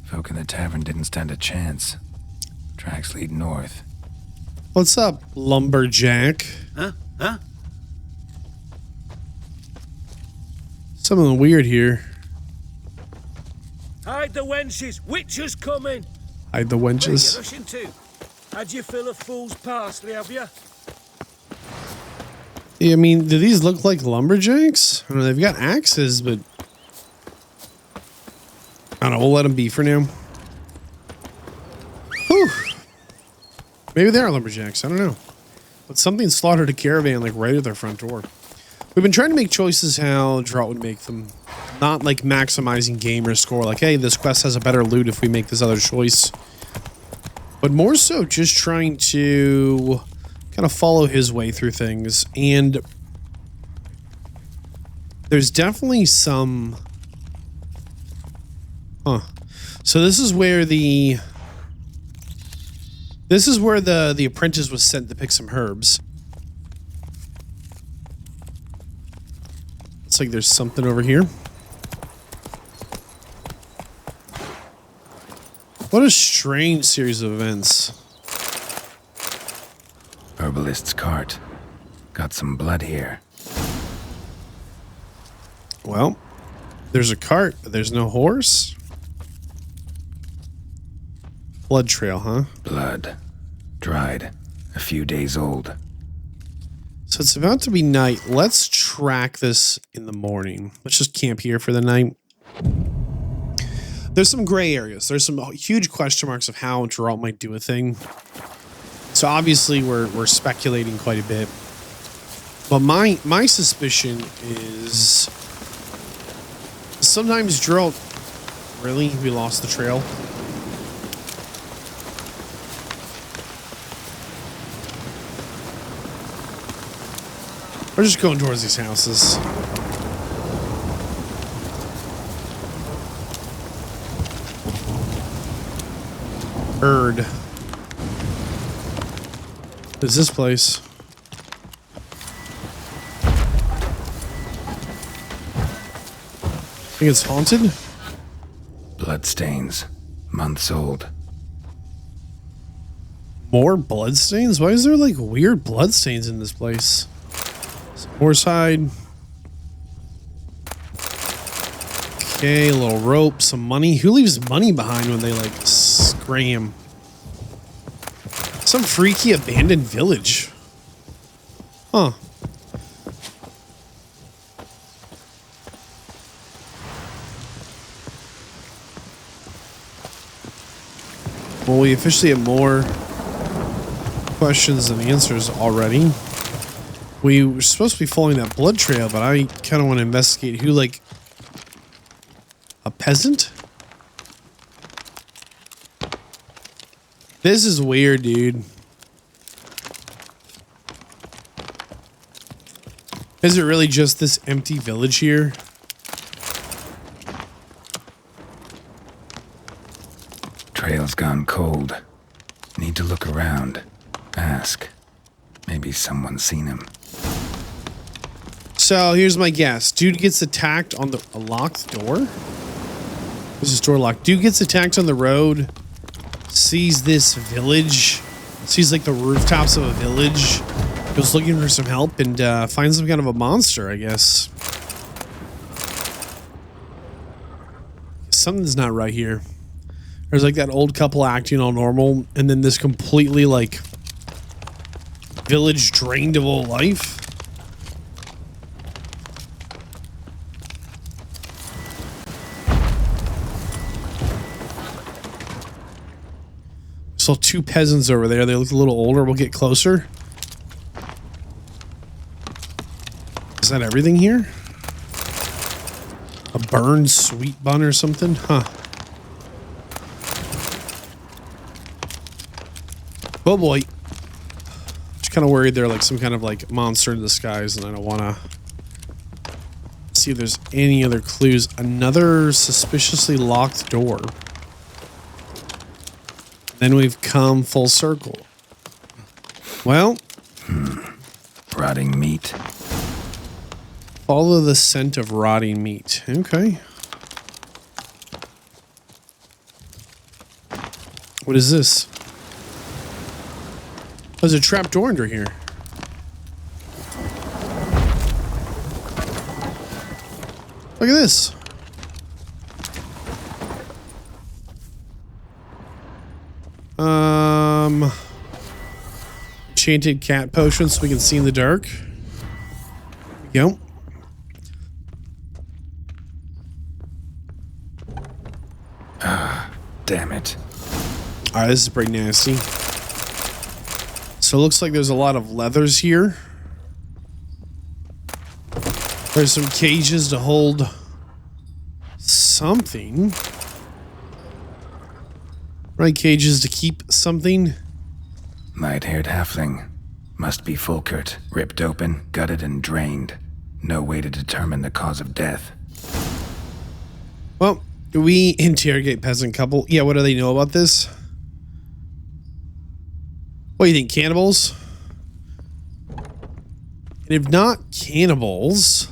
Folk in the tavern didn't stand a chance. Tracks lead north. What's up, lumberjack? Huh? Something weird here. Hide the wenches. Witcher's coming. Hide the wenches. Where are you rushing to? Had you fill a fool's parsley, have you? Yeah, I mean, do these look like lumberjacks? I don't know, they've got axes, but... I don't know, we'll let them be for now. Whew. Maybe they are lumberjacks, I don't know. But something slaughtered a caravan like right at their front door. We've been trying to make choices how Geralt would make them. Not like maximizing gamer score, like, hey, this quest has a better loot if we make this other choice. But more so just trying to kind of follow his way through things. And there's definitely some... Huh. So this is where the apprentice was sent to pick some herbs. Looks like there's something over here. What a strange series of events. Herbalist's cart. Got some blood here. Well, there's a cart, but there's no horse. Blood trail, huh? Blood. Dried. A few days old. So it's about to be night. Let's track this in the morning. Let's just camp here for the night. There's some gray areas. There's some huge question marks of how Geralt might do a thing. So obviously we're speculating quite a bit. But my suspicion is sometimes Geralt... Really? We lost the trail? We're just going towards these houses. Erd. Is this place? I think it's haunted? Bloodstains. Months old. More bloodstains? Why is there like weird bloodstains in this place? Some horsehide. Okay, a little rope, some money. Who leaves money behind when they like scram? Some freaky abandoned village. Huh. Well, we officially have more questions than answers already. We were supposed to be following that blood trail, but I kind of want to investigate who, like, a peasant? This is weird, dude. Is it really just this empty village here? Trail's gone cold. Need to look around. Ask. Maybe someone's seen him. So here's my guess. Dude gets attacked on a locked door? Is this door locked? Dude gets attacked on the road. Sees this village. Sees like the rooftops of a village. Goes looking for some help and finds some kind of a monster, I guess. Something's not right here. There's like that old couple acting all normal, and then this completely like village drained of all life. Saw two peasants over there. They look a little older. We'll get closer. Is that everything here? A burned sweet bun or something? Huh. Oh boy. Just kind of worried they're like some kind of like monster in disguise, and I don't want to see if there's any other clues. Another suspiciously locked door. Then we've come full circle. Well. Rotting meat. Follow the scent of rotting meat. Okay. What is this? There's a trap door under here. Look at this. Enchanted cat potion so we can see in the dark. There we go. Damn it. Alright, this is pretty nasty. So it looks like there's a lot of leathers here. There's some cages to hold something. Right, cages to keep something. Light-haired halfling. Must be Fulkert. Ripped open, gutted, and drained. No way to determine the cause of death. Well, we interrogate peasant couple. Yeah, what do they know about this? What do you think, cannibals? And if not cannibals,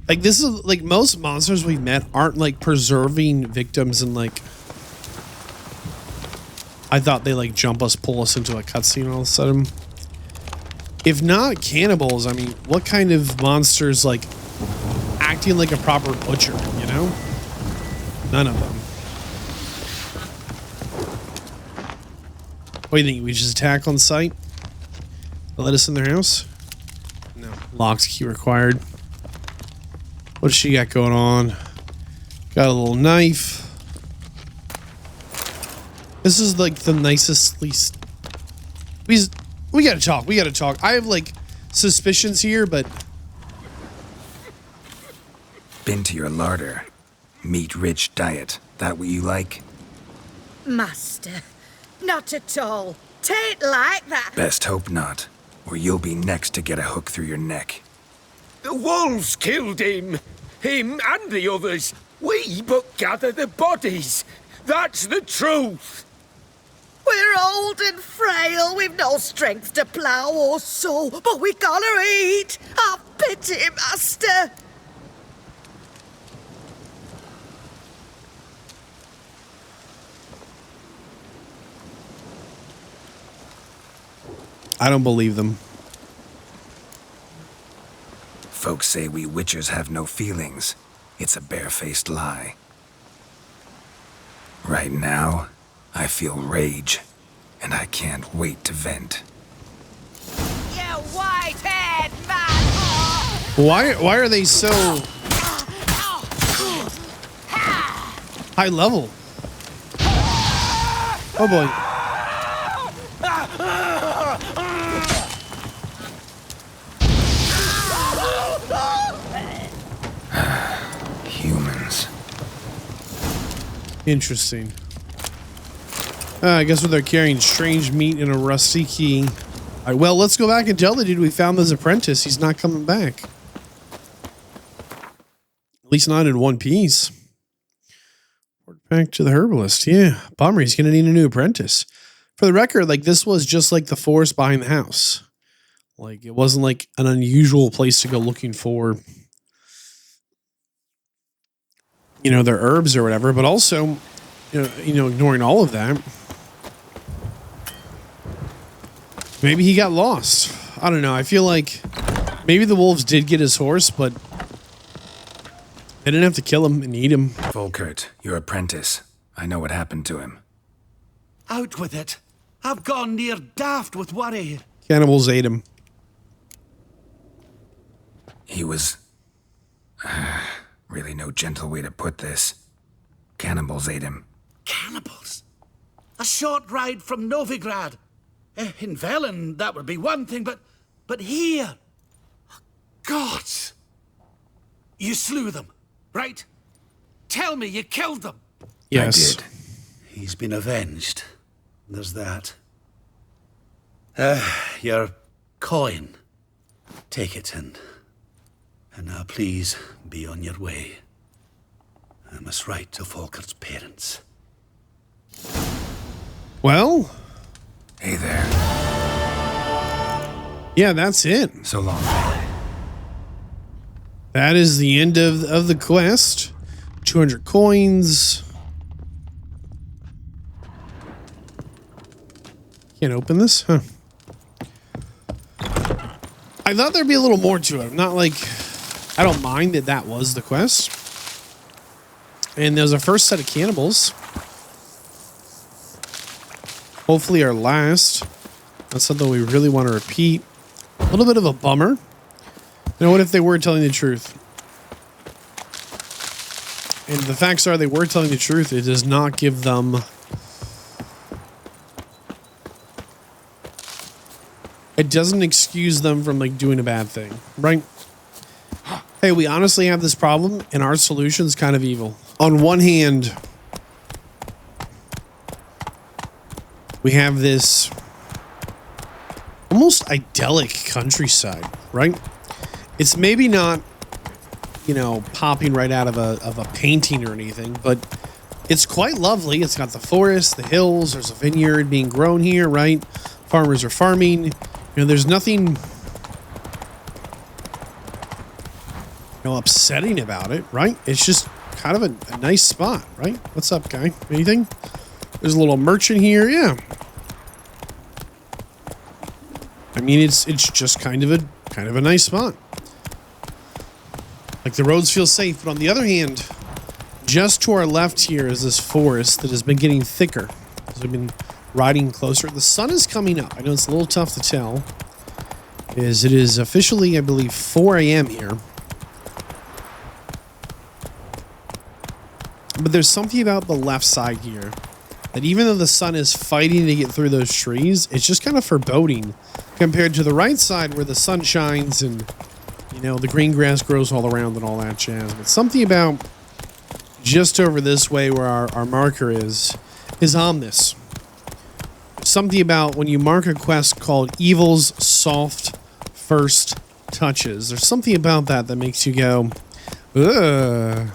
like this is like most monsters we've met aren't like preserving victims and like I thought they like jump us, pull us into a cutscene all of a sudden. If not cannibals, I mean, what kind of monsters like acting like a proper butcher, you know? None of them. What do you think? We just attack on sight? They'll let us in their house? No. Locked key required. What does she got going on? Got a little knife. This is like the nicest, least. We gotta talk. We gotta talk. I have like suspicions here, but. Been to your larder. Meat-rich diet. That what you like? Master, not at all. Tain't like that. Best hope not, or you'll be next to get a hook through your neck. The wolves killed him. Him and the others. We but gather the bodies. That's the truth. We're old and frail. We've no strength to plough or sow, but we gotta eat. Have pity, master. I don't believe them. Folks say we witchers have no feelings. It's a barefaced lie. Right now, I feel rage, and I can't wait to vent. You white-haired man! Why are they so high level? Oh boy. Humans. Interesting. I guess they're carrying strange meat and a rusty key. All right, well, let's go back and tell the dude we found this apprentice. He's not coming back. At least not in one piece. Back to the herbalist. Yeah, bummer. He's going to need a new apprentice. For the record, like, this was just like the forest behind the house. Like, it wasn't like an unusual place to go looking for, you know, their herbs or whatever. But also, you know, ignoring all of that, maybe he got lost. I don't know. I feel like maybe the wolves did get his horse, but they didn't have to kill him and eat him. Volkert, your apprentice. I know what happened to him. Out with it. I've gone near daft with worry. Cannibals ate him. He was... really no gentle way to put this. Cannibals ate him. Cannibals? A short ride from Novigrad. In Velen, that would be one thing, but here... Gods! You slew them, right? Tell me you killed them. Yes. I did. He's been avenged. There's that. Your coin. Take it and now please be on your way. I must write to Volkert's parents. Well. Hey there. Yeah, that's it. So long. That is the end of the quest. 200 coins. Can't open this? Huh. I thought there'd be a little more to it. Not like... I don't mind that was the quest. And there's a first set of cannibals. Hopefully our last. That's something we really want to repeat. A little bit of a bummer. You know, what if they were telling the truth? And the facts are they were telling the truth. It does not give them... It doesn't excuse them from, like, doing a bad thing, right? Hey, we honestly have this problem, and our solution's kind of evil. On one hand, we have this almost idyllic countryside, right? It's maybe not, you know, popping right out of a painting or anything, but it's quite lovely. It's got the forest, the hills, there's a vineyard being grown here, right? Farmers are farming. You know, there's nothing, you know, upsetting about it, right? It's just kind of a nice spot, right? What's up, guy? Anything? There's a little merchant here, yeah. I mean, it's just kind of a nice spot. Like, the roads feel safe, but on the other hand, just to our left here is this forest that has been getting thicker as we've been riding closer. The sun is coming up. I know it's a little tough to tell. It is officially, I believe, 4 a.m. here. But there's something about the left side here that even though the sun is fighting to get through those trees, it's just kind of foreboding compared to the right side where the sun shines and, you know, the green grass grows all around and all that jazz. But something about just over this way where our marker is ominous. Something about when you mark a quest called Evil's Soft First Touches. There's something about that makes you go, ugh.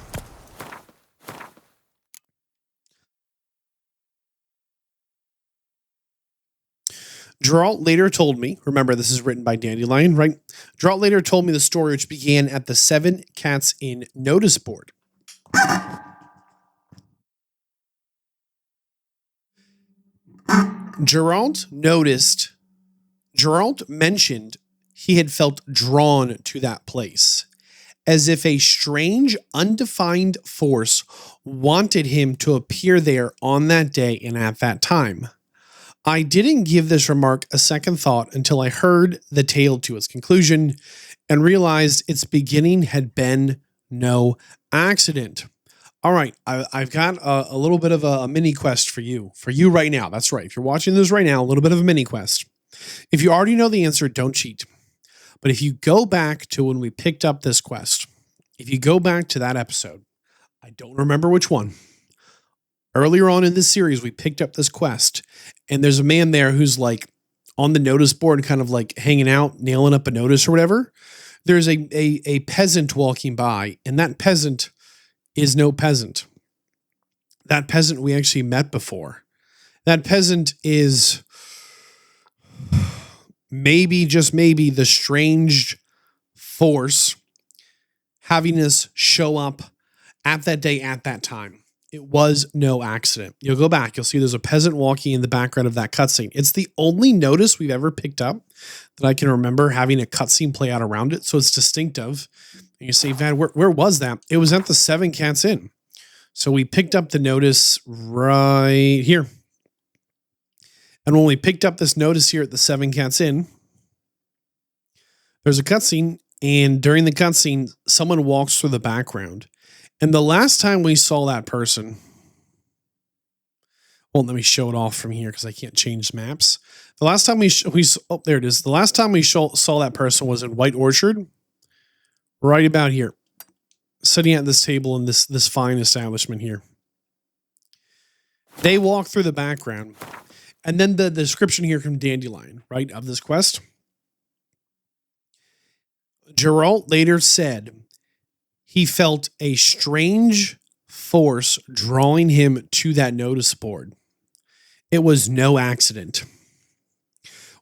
Geralt later told me, remember this is written by Dandelion, right? Geralt later told me the story which began at the 7 Cats Inn notice board. Geralt noticed Geralt mentioned he had felt drawn to that place, as if a strange, undefined force wanted him to appear there on that day and at that time. I didn't give this remark a second thought until I heard the tale to its conclusion and realized its beginning had been no accident. All right, I've got a little bit of a mini quest for you right now. That's right. If you're watching this right now, a little bit of a mini quest. If you already know the answer, don't cheat. But if you go back to when we picked up this quest, if you go back to that episode, I don't remember which one. Earlier on in this series, we picked up this quest, and there's a man there who's like on the notice board, kind of like hanging out, nailing up a notice or whatever. There's a peasant walking by, and that peasant is no peasant. That peasant we actually met before. That peasant is maybe, just maybe, the strange force having us show up at that day, at that time. It was no accident. You'll go back. You'll see there's a peasant walking in the background of that cutscene. It's the only notice we've ever picked up that I can remember having a cutscene play out around it. So it's distinctive. And you say, Vadd, where was that? It was at the Seven Cats Inn. So we picked up the notice right here. And when we picked up this notice here at the Seven Cats Inn, there's a cutscene. And during the cutscene, someone walks through the background. And the last time we saw that person, well, let me show it off from here because I can't change maps. The last time oh, there it is. The last time we saw that person was in White Orchard, right about here, sitting at this table in this fine establishment here. They walk through the background, and then the description here from Dandelion, right, of this quest. Geralt later said he felt a strange force drawing him to that notice board. It was no accident.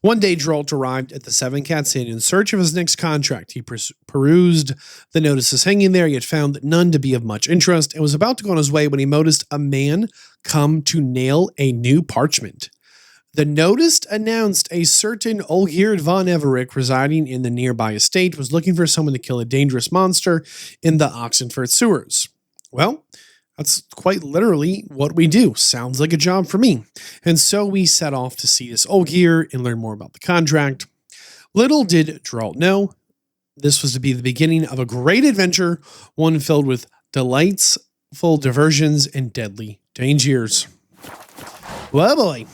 One day, Geralt arrived at the Seven Cats Inn in search of his next contract. He perused the notices hanging there, yet found none to be of much interest, and was about to go on his way when he noticed a man come to nail a new parchment. The notice announced a certain Olgierd von Everec residing in the nearby estate was looking for someone to kill a dangerous monster in the Oxenford sewers. Well, that's quite literally what we do. Sounds like a job for me. And so we set off to see this Olgierd and learn more about the contract. Little did Geralt know, this was to be the beginning of a great adventure, one filled with delightful diversions and deadly dangers. Well, boy.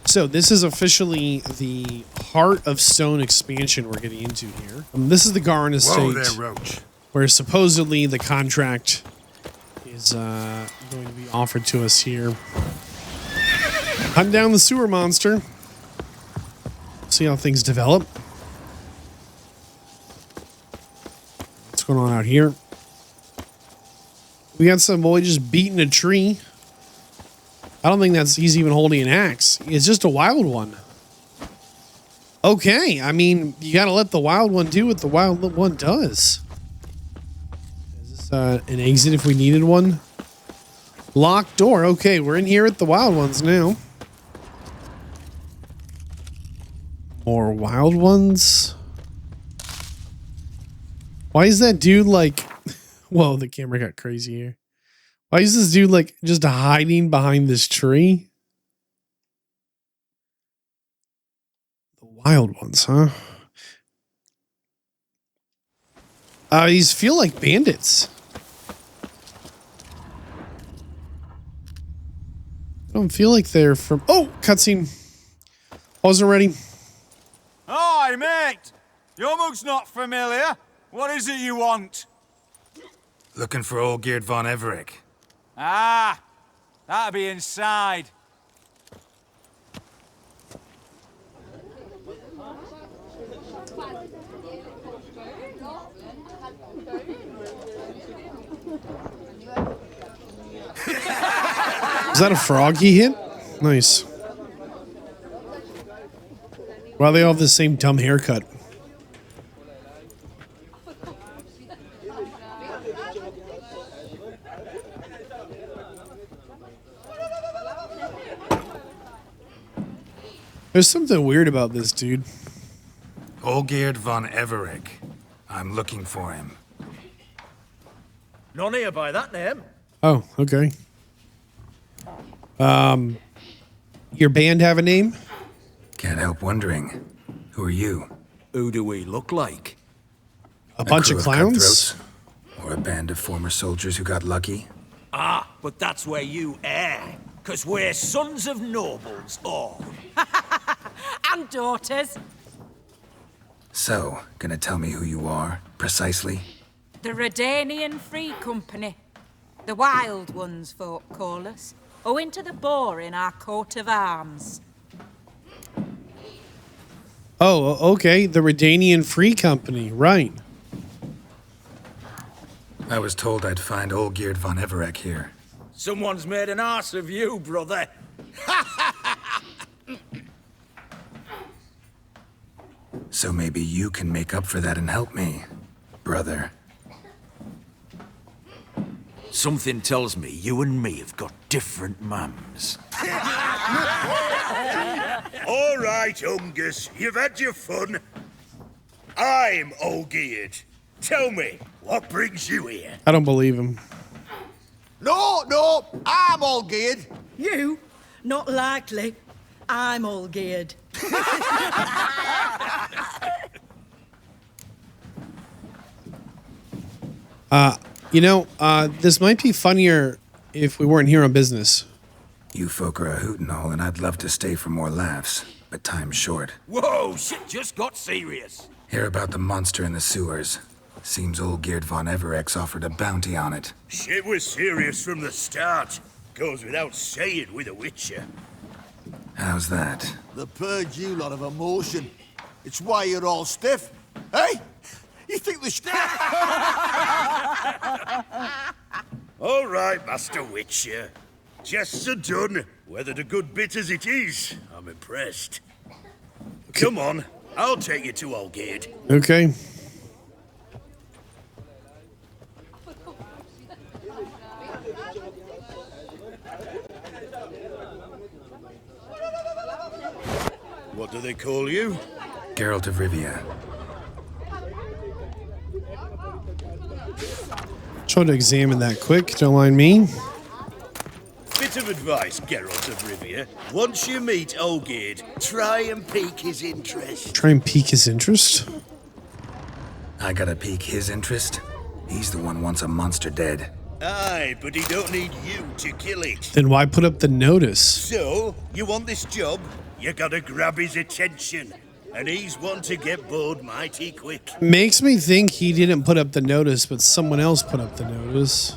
So this is officially the Heart of Stone expansion we're getting into here. This is the Garn estate. Whoa there, Roach. Where supposedly the contract is going to be offered to us here. Hunt down the sewer monster. See how things develop. What's going on out here? We got some boy just beating a tree. I don't think he's even holding an axe. It's just a wild one. Okay, I mean, you gotta let the wild one do what the wild one does. Is this an exit if we needed one? Locked door. Okay, we're in here at the wild ones now. More wild ones. Why is that dude like... Whoa, the camera got crazy here. Why is this dude like just hiding behind this tree? The wild ones, huh? These feel like bandits. I don't feel like they're from... Oh, cutscene. Wasn't ready. Hi, mate. Your mug's not familiar. What is it you want? Looking for Olgierd von Everec. Ah, that'll be inside. Is that a frog he hit? Nice. Why do they all have the same dumb haircut? There's something weird about this dude. Olgierd von Everec. I'm looking for him. None here by that name. Oh, okay. Your band have a name? Can't help wondering. Who are you? Who do we look like? A bunch crew of clowns? cutthroats? Or a band of former soldiers who got lucky? Ah, but that's where you err. 'Cause we're sons of nobles, all. And daughters. So, gonna tell me who you are, precisely? The Redanian Free Company. The Wild Ones, folk call us. Owing to the boar in our coat of arms. Oh, okay. The Redanian Free Company. Right. I was told I'd find Olgierd von Everec here. Someone's made an arse of you, brother. So maybe you can make up for that and help me, brother. Something tells me you and me have got different mums. All right, Ungus, you've had your fun. I'm Olgierd. Tell me, what brings you here? I don't believe him. No, I'm Olgierd. You? Not likely. I'm all geared. This might be funnier if we weren't here on business. You folk are a hoot and all, and I'd love to stay for more laughs, but time's short. Whoa, shit just got serious. Hear about the monster in the sewers. Seems Olgierd von Everec's offered a bounty on it. Shit was serious from the start. Goes without saying with a Witcher. How's that? They purge you lot of emotion. It's why you're all stiff. Hey? You think the All right, Master Witcher. Jests are done. Whether the good bit as it is, I'm impressed. Come on, I'll take you to Olgierd. Okay. What do they call you? Geralt of Rivia. Trying to examine that quick. Don't mind me. Bit of advice, Geralt of Rivia. Once you meet Olgierd, try and pique his interest. Try and pique his interest? I gotta pique his interest? He's the one wants a monster dead. Aye, but he don't need you to kill it. Then why put up the notice? So, you want this job? You gotta grab his attention. And he's one to get bored mighty quick. Makes me think he didn't put up the notice, but someone else put up the notice.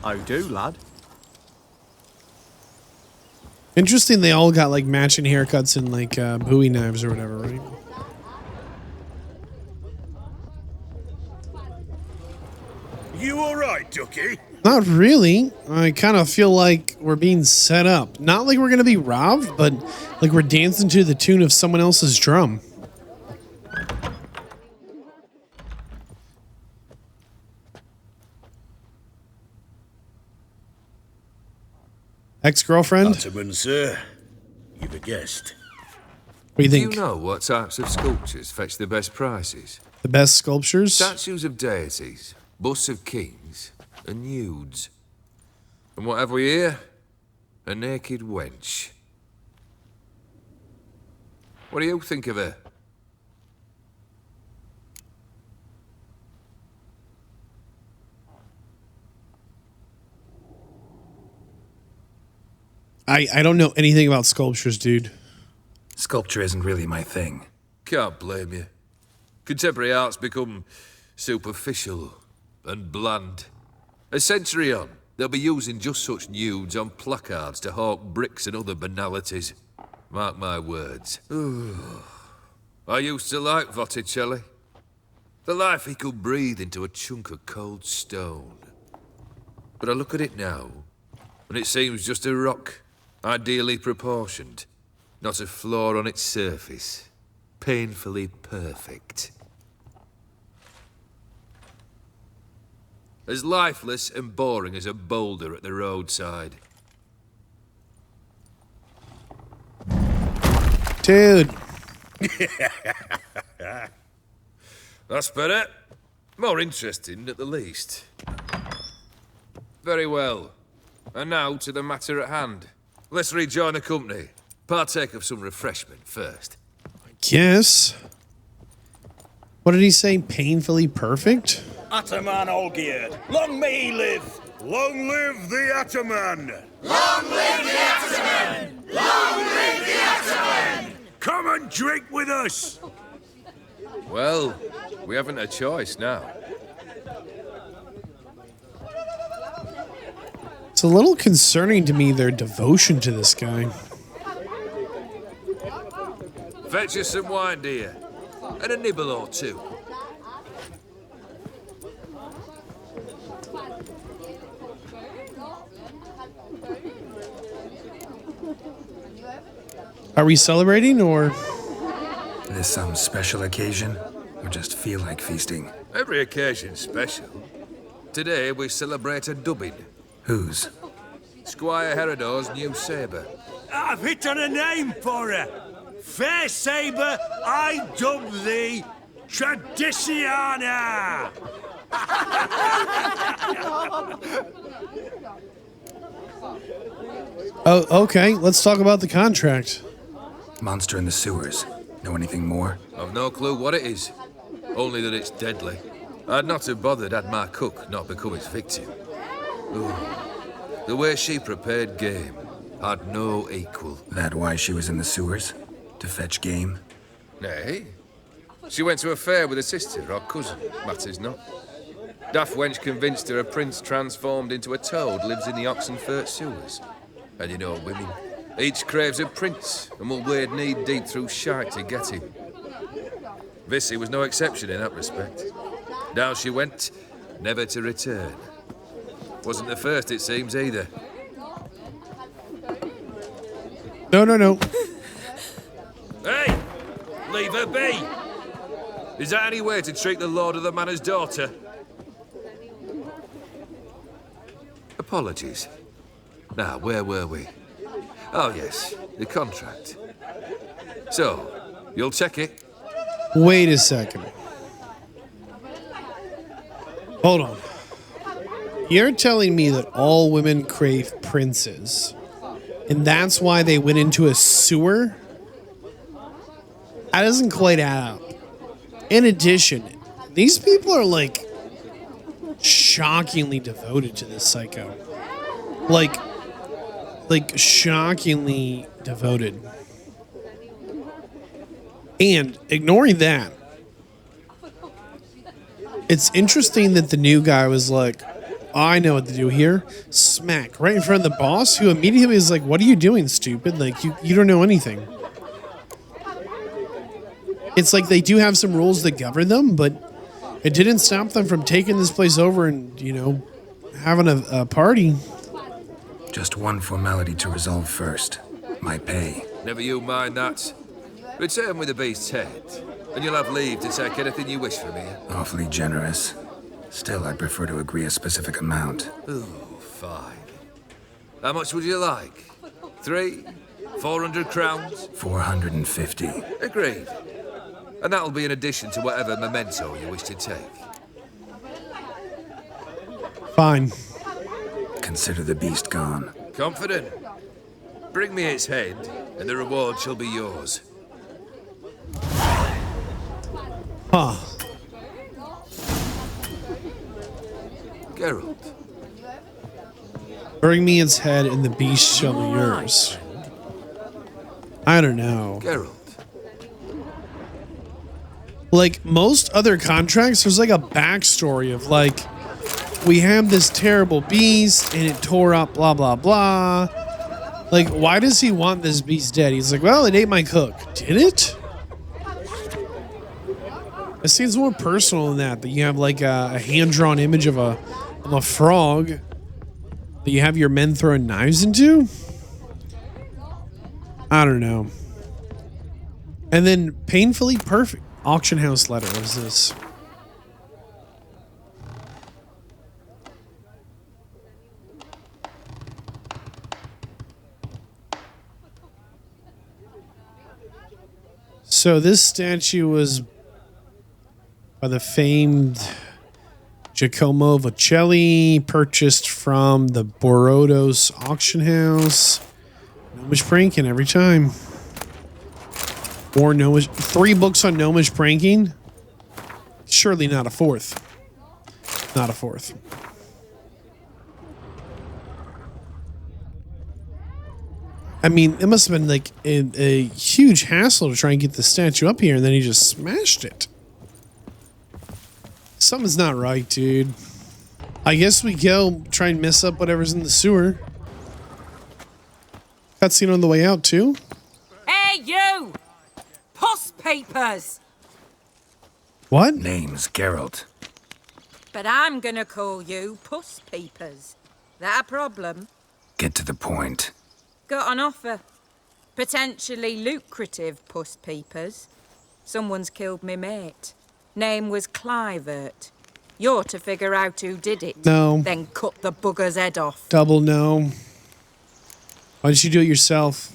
How do, lad? Interesting, they all got like matching haircuts and like Bowie knives or whatever, right? You alright, Ducky? Not really. I kind of feel like we're being set up. Not like we're going to be robbed, but like we're dancing to the tune of someone else's drum. Ex-girlfriend? Ottoman, sir. You've a guest. What do you think? Do you know what types of sculptures fetch the best prices? The best sculptures? Statues of deities, busts of kings, and nudes. And what have we here? A naked wench. What do you think of her? I don't know anything about sculptures, dude. Sculpture isn't really my thing. Can't blame you. Contemporary art's become superficial and bland. A century on, they'll be using just such nudes on placards to hawk bricks and other banalities. Mark my words. I used to like Botticelli. The life he could breathe into a chunk of cold stone. But I look at it now, and it seems just a rock, ideally proportioned. Not a flaw on its surface. Painfully perfect. As lifeless and boring as a boulder at the roadside. Dude. That's better. More interesting, at the least. Very well. And now to the matter at hand. Let's rejoin the company. Partake of some refreshment first. Guess. What did he say? Painfully perfect? Ataman Olgierd, long may he live! Long live the Ataman! Long live the Ataman! Long live the Ataman! Come and drink with us! Well, we haven't a choice now. It's a little concerning to me, their devotion to this guy. Fetch us some wine, dear. And a nibble or two. Are we celebrating, or? Is this some special occasion? Or just feel like feasting? Every occasion's special. Today we celebrate a dubbing. Whose? Squire Herodor's new sabre. I've hit on a name for her. Fair sabre, I dub thee Traditiana. Oh, okay. Let's talk about the contract. Monster in the sewers. Know anything more? I've no clue what it is. Only that it's deadly. I'd not have bothered had my cook not become its victim. Ooh. The way she prepared game had no equal. That why she was in the sewers? To fetch game? Nay. She went to a fair with a sister or cousin, matters not. Daft wench convinced her a prince transformed into a toad lives in the Oxenfurt sewers. And you know women. Each craves a prince and will wade knee-deep through shite to get him. Vissy was no exception in that respect. Down she went, never to return. Wasn't the first, it seems, either. No. Hey! Leave her be! Is that any way to treat the lord of the manor's daughter? Apologies. Now, where were we? Oh, yes, the contract. So, you'll check it? Wait a second. Hold on. You're telling me that all women crave princes, and that's why they went into a sewer? That doesn't quite add up. In addition, these people are like shockingly devoted to this psycho. Like shockingly devoted. And ignoring that, it's interesting that the new guy was like, I know what to do here. Smack right in front of the boss, who immediately is like, what are you doing, stupid? Like, you don't know anything. It's like they do have some rules that govern them, but it didn't stop them from taking this place over and, you know, having a party. Just one formality to resolve first. My pay. Never you mind that. Return with the beast's head, and you'll have leave to take anything you wish from here. Awfully generous. Still, I'd prefer to agree a specific amount. Ooh, fine. How much would you like? 3? 400 crowns? 450. Agreed. And that'll be in addition to whatever memento you wish to take. Fine. Consider the beast gone. Confident? Bring me its head, and the reward shall be yours. Huh. Geralt. Bring me its head and the beast shall be yours. I don't know. Geralt. Like most other contracts, there's like a backstory of like, we have this terrible beast and it tore up blah, blah, blah. Like, why does he want this beast dead? He's like, well, it ate my cook. Did it? It seems more personal than that you have like a hand-drawn image of a frog that you have your men throwing knives into? I don't know. And then painfully perfect. Auction house letter. What is this? So this statue was by the famed Giacomo Vocelli, purchased from the Borodos auction house. Gnomish pranking every time. Or gnomish, 3 books on gnomish pranking. Surely not a 4th. Not a 4th. I mean, it must have been like a huge hassle to try and get the statue up here, and then he just smashed it. Something's not right, dude. I guess we go try and mess up whatever's in the sewer. Cutscene on the way out, too. Hey, you! Puss papers! What? Name's Geralt. But I'm gonna call you Puss Peepers. That a problem? Get to the point. Got an offer. Potentially lucrative Puss Peepers. Someone's killed me mate. Name was Clivert. You're to figure out who did it. No. Then cut the bugger's head off. Double no. Why didn't you do it yourself?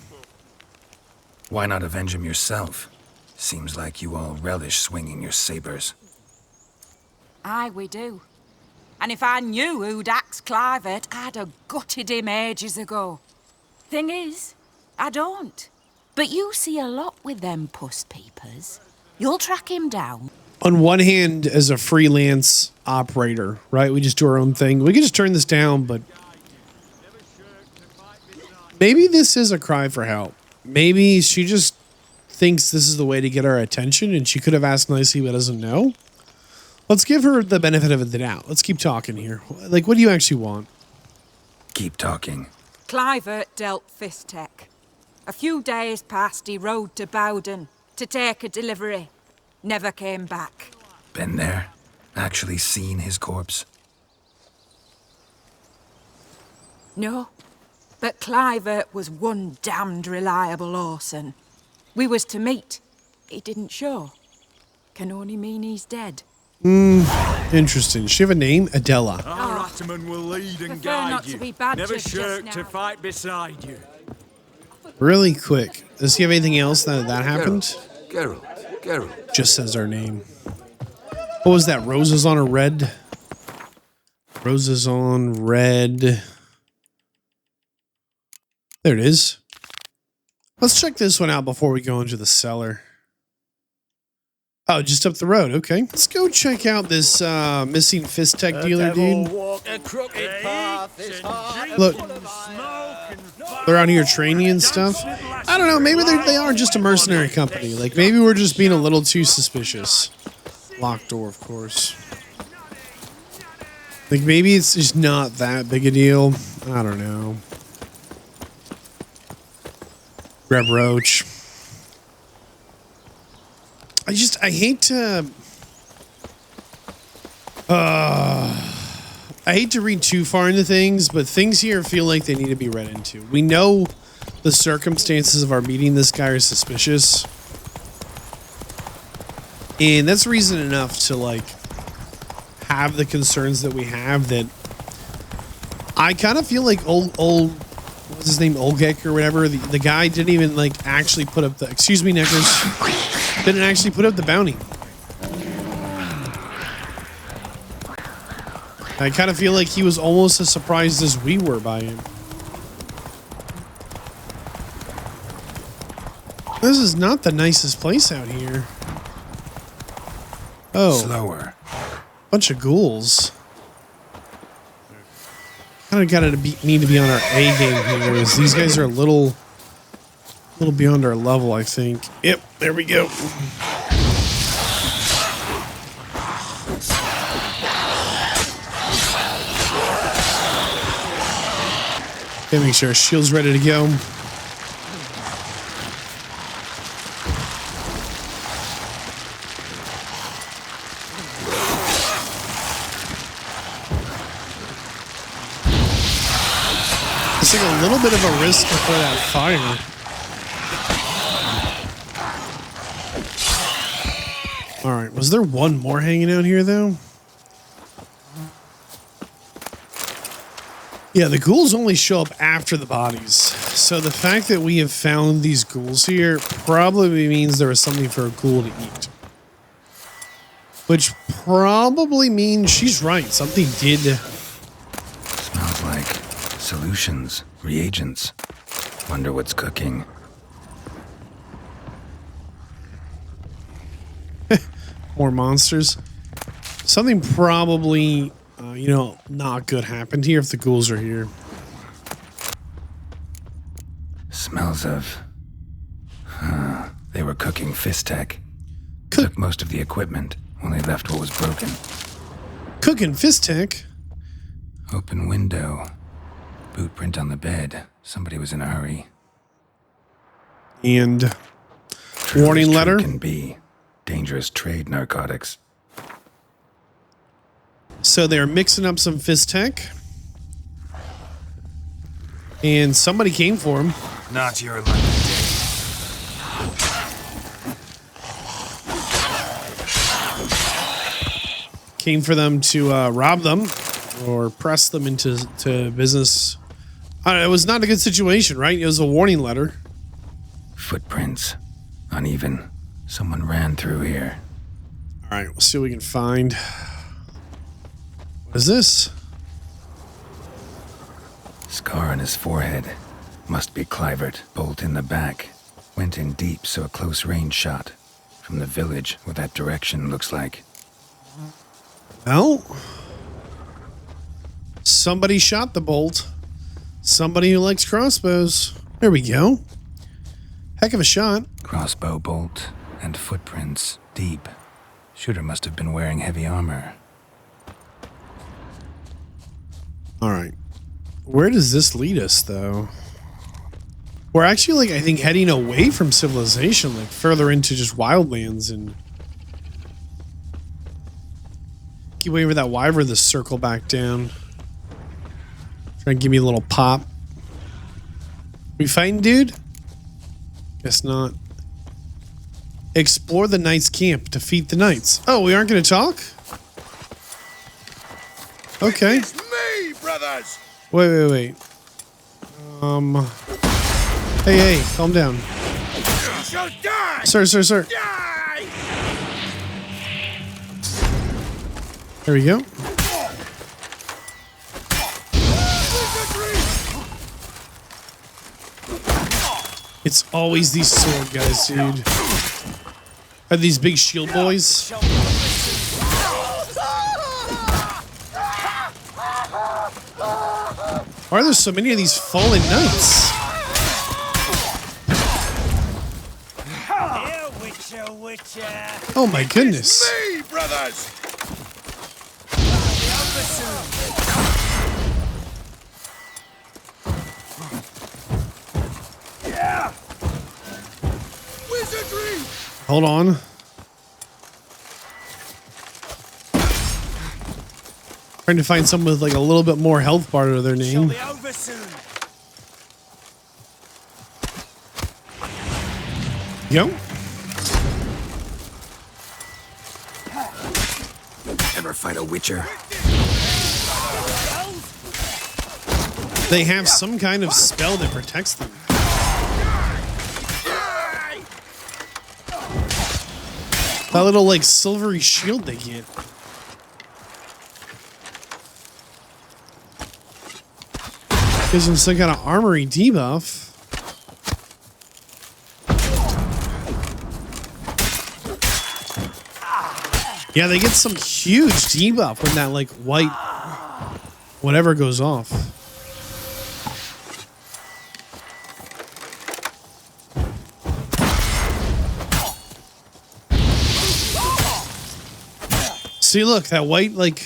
Why not avenge him yourself? Seems like you all relish swinging your sabers. Aye, we do. And if I knew who'd axed Clivert, I'd have gutted him ages ago. Thing is, I don't. But you see a lot with them Puss Peepers. You'll track him down. On one hand, as a freelance operator, right? We just do our own thing. We could just turn this down, but maybe this is a cry for help. Maybe she just thinks this is the way to get our attention, and she could have asked nicely but doesn't know. Let's give her the benefit of the doubt. Let's keep talking here. Like, what do you actually want? Keep talking. Clivert dealt Fistech. A few days passed, he rode to Bowden to take a delivery. Never came back. Been there? Actually seen his corpse? No. But Clivert was one damned reliable Orson. We was to meet. He didn't show. Can only mean he's dead. Interesting. Does she have a name? Adela. Our Ataman will lead and Prefer guide not you. to be badgered Never just shirk now. to fight beside you. Really quick. Does he have anything else that happened? Geralt. Just says our name. What was that? Roses on a red? Roses on red. There it is. Let's check this one out before we go into the cellar. Oh, just up the road. Okay. Let's go check out this missing Fistech dealer dude. Look. They're out here training and stuff. I don't know. Maybe they are just a mercenary company. Like, maybe we're just being a little too suspicious. Locked door, of course. Like, maybe it's just not that big a deal. I don't know. Grab Roach. I hate to... I hate to read too far into things, but things here feel like they need to be read into. We know the circumstances of our meeting this guy are suspicious. And that's reason enough to, like, have the concerns that we have. That I kind of feel like old what's his name, Olgierd or whatever, the guy didn't even, like, actually put up the, excuse me, Neckers, didn't actually put up the bounty. I kind of feel like he was almost as surprised as we were by him. This is not the nicest place out here. Oh. Slower. Bunch of ghouls. Kind of gotta need to be on our A game here, as these guys are a little beyond our level, I think. Yep, there we go. Okay, make sure our shield's ready to go. It's like a little bit of a risk before that fire. All right, was there one more hanging out here though? Yeah, the ghouls only show up after the bodies. So the fact that we have found these ghouls here probably means there was something for a ghoul to eat. Which probably means she's right. Something did. Smells like solutions, reagents. Wonder what's cooking. More monsters. Something probably, you know, not good happened here if the ghouls are here. Smells of... they were cooking Fistech. Took most of the equipment, only left what was broken. Cooking Fistech? Open window. Boot print on the bed. Somebody was in a hurry. And warning letter? Can be dangerous trade narcotics. So they're mixing up some Fistech. And somebody came for him. Not your lucky day. Came for them to rob them or press them into business. It was not a good situation, right? It was a warning letter. Footprints. Uneven. Someone ran through here. All right, we'll see what we can find. What is this? Scar on his forehead. Must be Clivert. Bolt in the back. Went in deep, so a close range shot. From the village, what that direction looks like. Well, somebody shot the bolt. Somebody who likes crossbows. There we go. Heck of a shot. Crossbow bolt and footprints deep. Shooter must have been wearing heavy armor. All right. Where does this lead us, though? We're actually, like, I think heading away from civilization, like further into just wildlands and... Keep waiting for that wyvern to circle back down. Try and give me a little pop. We fighting, dude? Guess not. Explore the knight's camp. Defeat the knights. Oh, we aren't going to talk? Okay. It's me, brothers. Wait. Hey, calm down. You shall die. Sir. Die. There we go. It's always these sword guys, dude. Are these big shield boys? Why are there so many of these fallen knights? Oh my goodness. It's me, brothers. Yeah. Wizardry. Hold on. Trying to find someone with like a little bit more health bar to their name. Yo. Ever fight a witcher? They have some kind of spell that protects them. That little like silvery shield they get. Gives them some kind of armory debuff. Yeah, they get some huge debuff when that like white whatever goes off. See, look, that white like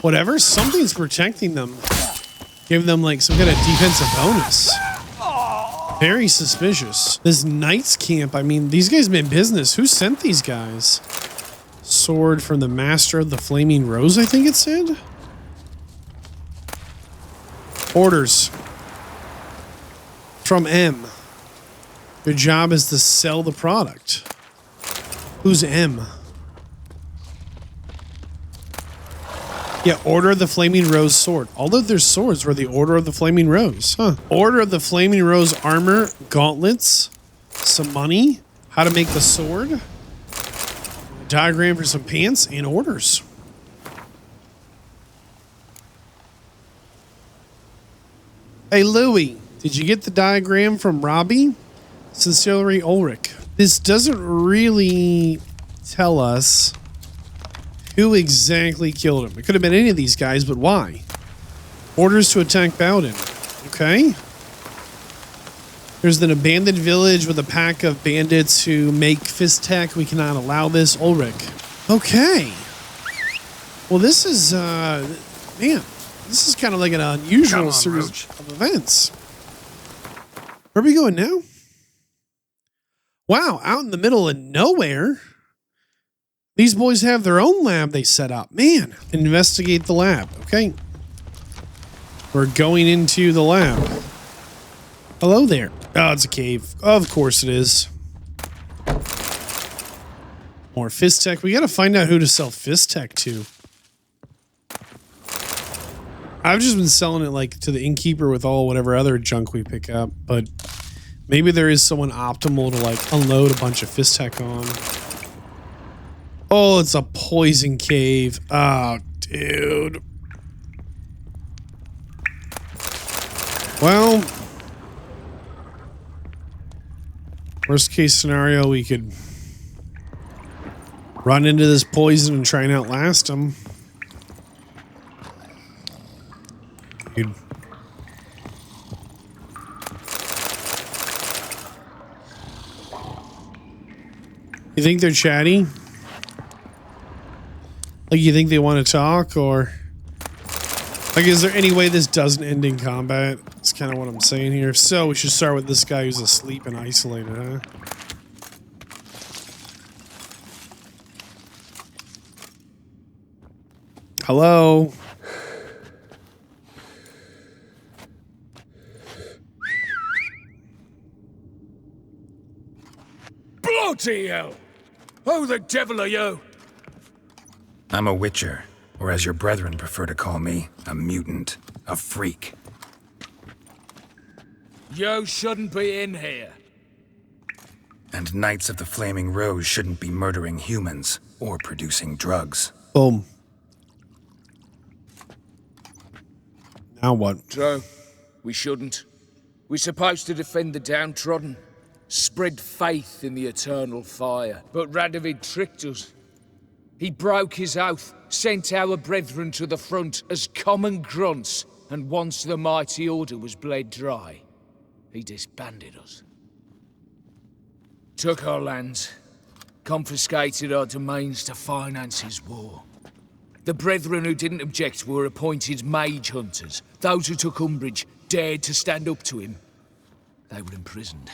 whatever, something's protecting them. Give them like some kind of defensive bonus. Very suspicious. This knight's camp, I mean, these guys mean business. Who sent these guys? Sword from the Master of the Flaming Rose, I think it said. Orders. From M. Your job is to sell the product. Who's M? Yeah, Order of the Flaming Rose sword. All of their swords were the Order of the Flaming Rose. Huh. Order of the Flaming Rose armor, gauntlets, some money, how to make the sword, a diagram for some pants, and orders. Hey, Louie, did you get the diagram from Robbie? Sincerely, Ulrich. This doesn't really tell us who exactly killed him. It could have been any of these guys, but why? Orders to attack Bowden. Okay. There's an abandoned village with a pack of bandits who make fist tech. We cannot allow this. Ulrich. Okay. Well, this is, man, this is kind of like an unusual series of events. Where are we going now? Wow, out in the middle of nowhere. These boys have their own lab they set up. Man, investigate the lab. Okay. We're going into the lab. Hello there. Oh, it's a cave. Of course it is. More fist tech. We got to find out who to sell fist tech to. I've just been selling it like to the innkeeper with all whatever other junk we pick up, but maybe there is someone optimal to like unload a bunch of fist tech on. Oh, it's a poison cave. Oh, dude. Well, worst case scenario, we could run into this poison and try and outlast them. Dude. You think they're chatty? Like, you think they want to talk, or like, is there any way this doesn't end in combat? That's kind of what I'm saying here. If so, we should start with this guy who's asleep and isolated, huh? Hello? Bloody hell! Who the devil are you? I'm a witcher, or as your brethren prefer to call me, a mutant, a freak. You shouldn't be in here. And Knights of the Flaming Rose shouldn't be murdering humans or producing drugs. Boom. Now what? True. We shouldn't. We're supposed to defend the downtrodden, spread faith in the eternal fire. But Radovid tricked us. He broke his oath, sent our brethren to the front as common grunts, and once the mighty order was bled dry, he disbanded us. Took our lands, confiscated our domains to finance his war. The brethren who didn't object were appointed mage hunters. Those who took umbrage, dared to stand up to him. They were imprisoned,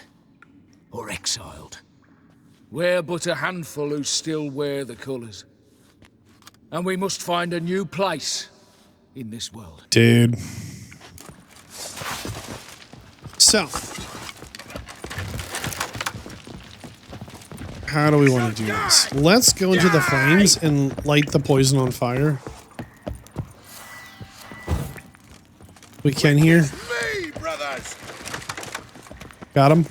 or exiled. We're but a handful who still wear the colours. And we must find a new place in this world. Dude. So, how do we want to do this? Let's go into the flames and light the poison on fire. We can here. Got him.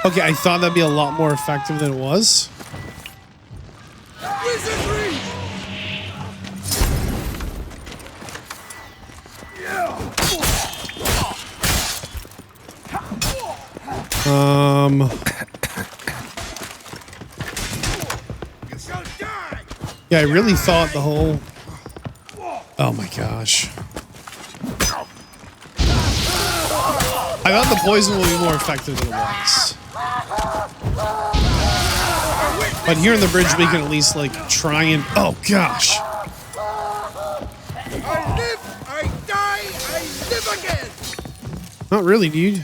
Okay, I thought that'd be a lot more effective than it was. Yeah, I really thought the whole... Oh my gosh. I thought the poison would be more effective than it was. But here in the bridge, we can at least, like, try and... Oh, gosh. I live, I die, I live again! Not really, dude.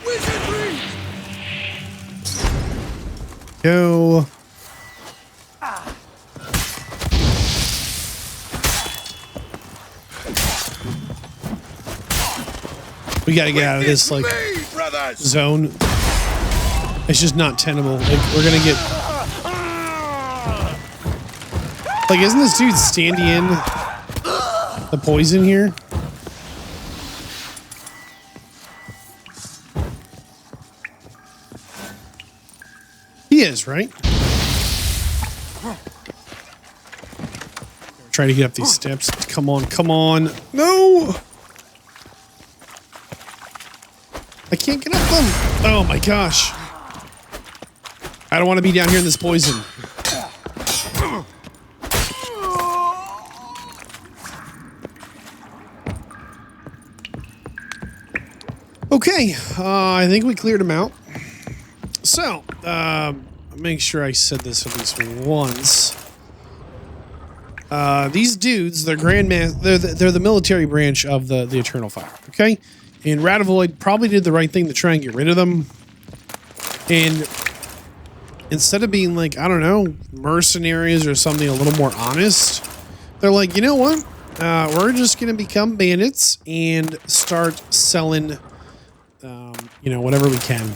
Wizardry! Go. We gotta get out of this, like, zone. It's just not tenable. Like, we're gonna get... Like, isn't this dude standing in the poison here? He is, right? Trying to get up these steps. Come on, come on. No! I can't get up them. Oh my gosh. I don't want to be down here in this poison. Okay, I think we cleared him out. So, make sure I said this at least once. These dudes, they're they're the military branch of the Eternal Fire, okay? And Radovoid probably did the right thing to try and get rid of them. And instead of being like, I don't know, mercenaries or something a little more honest, they're like, you know what? We're just going to become bandits and start selling, you know, whatever we can.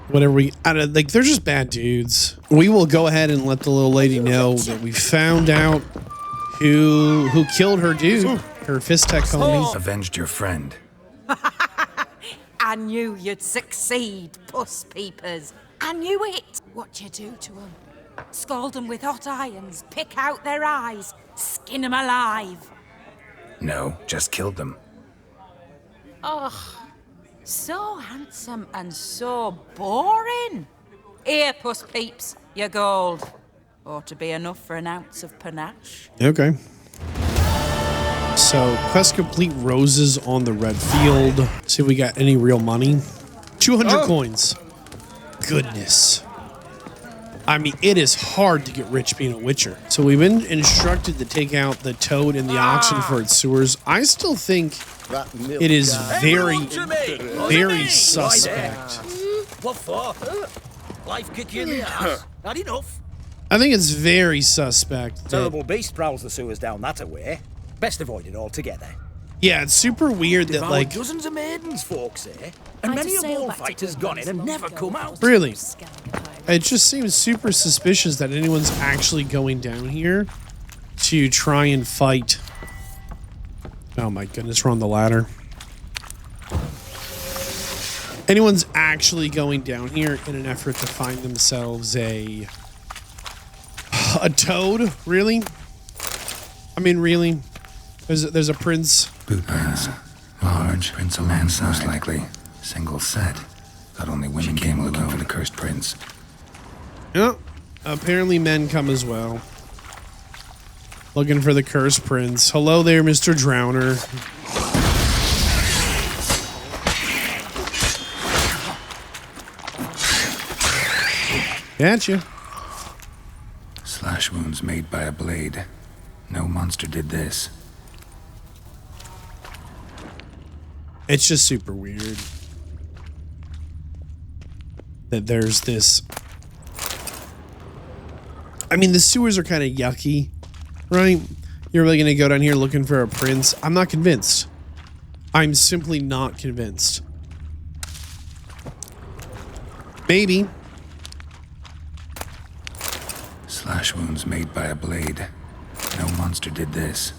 Whatever we, like, they're just bad dudes. We will go ahead and let the little lady know that we found out who killed her dude, her fist tech homie. Avenged your friend. I knew you'd succeed, puss peepers. I knew it. What you do to them? Scald them with hot irons, pick out their eyes, skin them alive. No, just killed them. Oh, so handsome and so boring. Here, puss peeps, your gold. Ought to be enough for an ounce of panache. Okay. So, quest complete, roses on the red field. See if we got any real money. 200 coins. Goodness. I mean, it is hard to get rich being a witcher. So we've been instructed to take out the toad in the auction for its sewers. I still think it is very, very suspect. What for? Life kick you in the ass. Not enough. I think it's very suspect. Terrible beast prowls the sewers down that away. Best avoid it altogether. Yeah, it's super weird that, like, dozens of maidens, folks say, and many a bullfighter's gone in and never come out. Really? It just seems super suspicious that anyone's actually going down here to try and fight. Oh my goodness, we're on the ladder. Anyone's actually going down here in an effort to find themselves a toad? Really? I mean, really? There's a prince. Boot prints. Large, prince of land, most likely. Single set. Thought only women came looking for the cursed prince. Yep. Apparently men come as well. Looking for the cursed prince. Hello there, Mr. Drowner. Gotcha. Slash wounds made by a blade. No monster did this. It's just super weird that there's this. I mean, the sewers are kind of yucky, right? You're really going to go down here looking for a prince? I'm not convinced. I'm simply not convinced. Maybe. Slash wounds made by a blade. No monster did this.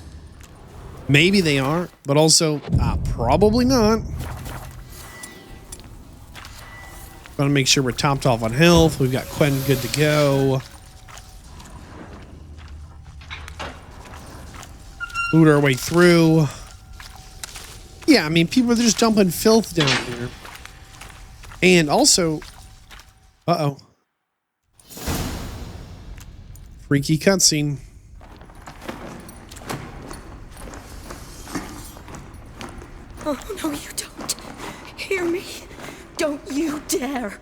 Maybe they are, but also probably not. Gotta make sure we're topped off on health. We've got Quen good to go. Loot our way through. Yeah, I mean, people are just dumping filth down here. And also, uh-oh. Freaky cutscene. Oh, no, you don't. Hear me? Don't you dare.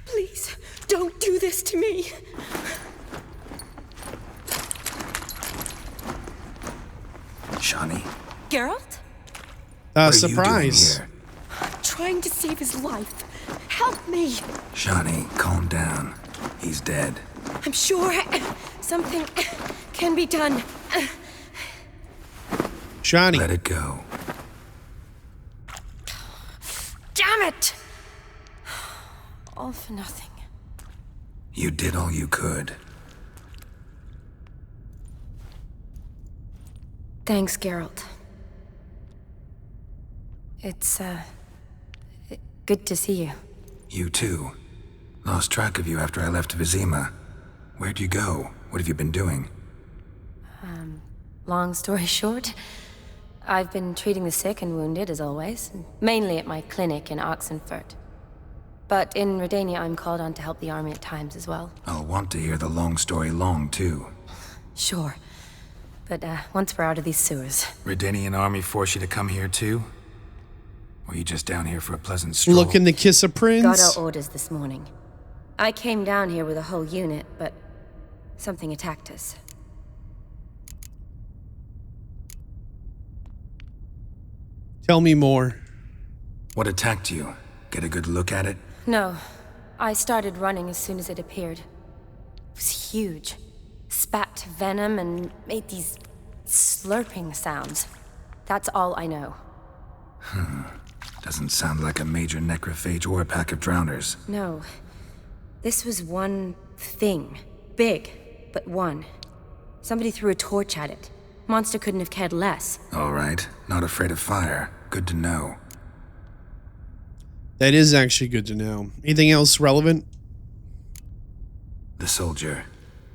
Please, don't do this to me. Shani? Geralt? Surprise. Trying to save his life. Help me. Shani, calm down. He's dead. I'm sure something can be done. Shani. Let it go. Damn it! All for nothing. You did all you could. Thanks, Geralt. It's, good to see you. You too. Lost track of you after I left Vizima. Where'd you go? What have you been doing? Long story short, I've been treating the sick and wounded, as always, mainly at my clinic in Oxenfurt. But in Redania, I'm called on to help the army at times as well. I'll want to hear the long story long, too. Sure. But, once we're out of these sewers... Redanian army force you to come here, too? Or are you just down here for a pleasant stroll? Looking to kiss a prince? Got our orders this morning. I came down here with a whole unit, but something attacked us. Tell me more. What attacked you? Get a good look at it? No. I started running as soon as it appeared. It was huge. Spat venom and made these slurping sounds. That's all I know. Doesn't sound like a major necrophage or a pack of drowners. No. This was one thing. Big, but one. Somebody threw a torch at it. Monster couldn't have cared less. All right. Not afraid of fire. Good to know. That is actually good to know. Anything else relevant? The soldier.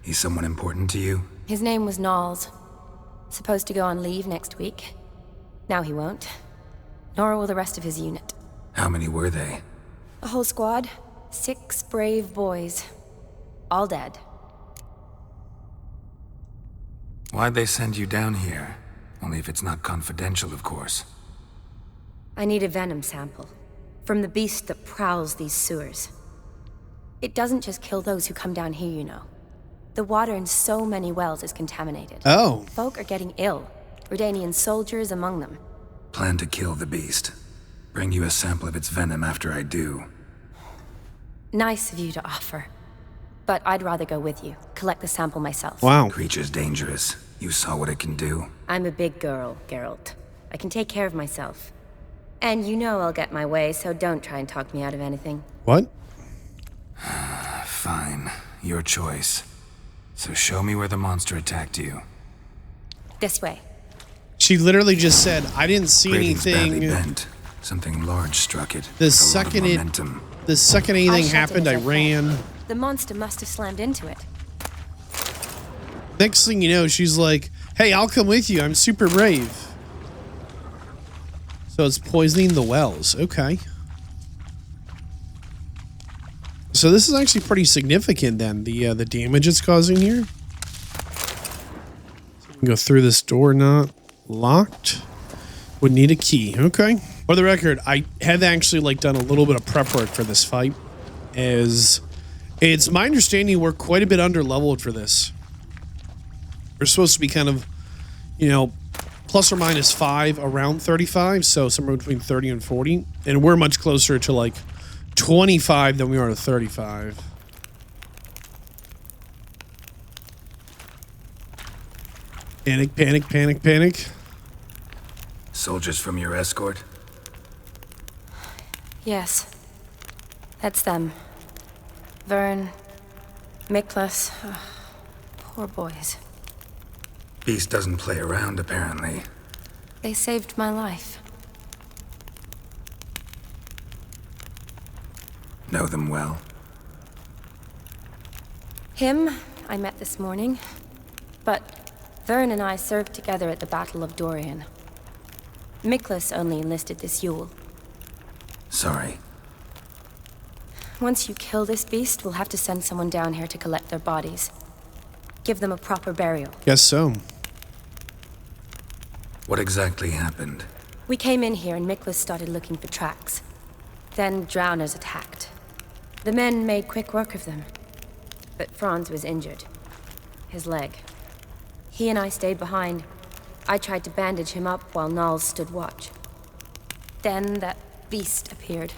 He's someone important to you? His name was Nals. Supposed to go on leave next week. Now he won't. Nor will the rest of his unit. How many were they? A whole squad. 6 brave boys. All dead. Why'd they send you down here? Only if it's not confidential, of course. I need a venom sample. From the beast that prowls these sewers. It doesn't just kill those who come down here, you know. The water in so many wells is contaminated. Oh. Folk are getting ill. Redanian soldiers among them. Plan to kill the beast. Bring you a sample of its venom after I do. Nice of you to offer. But I'd rather go with you. Collect the sample myself. Wow. Creature's dangerous. You saw what it can do. I'm a big girl, Geralt. I can take care of myself. And you know I'll get my way, so don't try and talk me out of anything. What? Fine. Your choice. So show me where the monster attacked you. This way. She literally just said, I didn't see Grading's badly anything. Bent. Something large struck it. The with second a lot of momentum. the second anything shot happened, it I as I ran. fell. The monster must have slammed into it. Next thing you know, she's like, hey, I'll come with you. I'm super brave. So it's poisoning the wells. Okay. So this is actually pretty significant then, the damage it's causing here. So we can go through this door, not locked. Would need a key. Okay. For the record, I have actually like done a little bit of prep work for this fight. As it's my understanding we're quite a bit under leveled for this. We're supposed to be kind of, you know, plus or minus 5 around 35, so somewhere between 30 and 40. And we're much closer to like 25 than we are to 35. Panic, panic, panic, panic. Soldiers from your escort? Yes. That's them. Vern, Miklas. Oh, poor boys. Beast doesn't play around, apparently. They saved my life. Know them well? Him, I met this morning. But Vern and I served together at the Battle of Dorian. Miklas only enlisted this Yule. Sorry. Once you kill this beast, we'll have to send someone down here to collect their bodies. Give them a proper burial. Guess so. What exactly happened? We came in here and Miklas started looking for tracks. Then drowners attacked. The men made quick work of them. But Franz was injured. His leg. He and I stayed behind. I tried to bandage him up while Nals stood watch. Then that beast appeared.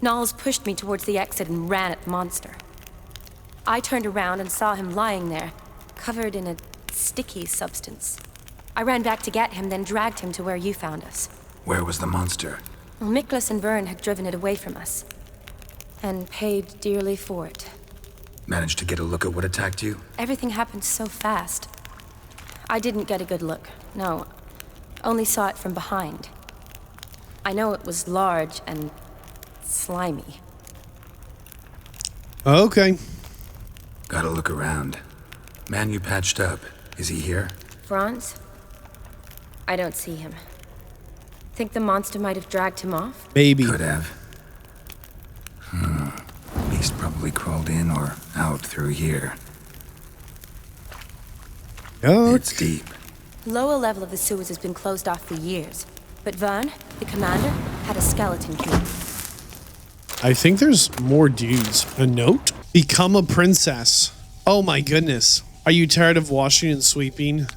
Nals pushed me towards the exit and ran at the monster. I turned around and saw him lying there, covered in a sticky substance. I ran back to get him, then dragged him to where you found us. Where was the monster? Well, Miklas and Vern had driven it away from us. And paid dearly for it. Managed to get a look at what attacked you? Everything happened so fast. I didn't get a good look, no. Only saw it from behind. I know it was large and slimy. Okay. Gotta look around. Man you patched up, is he here? Franz? I don't see him. Think the monster might have dragged him off? Maybe. Could have. Beast probably crawled in or out through here. Oh, it's deep. The lower level of the sewers has been closed off for years. But Vern, the commander, had a skeleton key. I think there's more dudes. A note? Become a princess. Oh my goodness. Are you tired of washing and sweeping?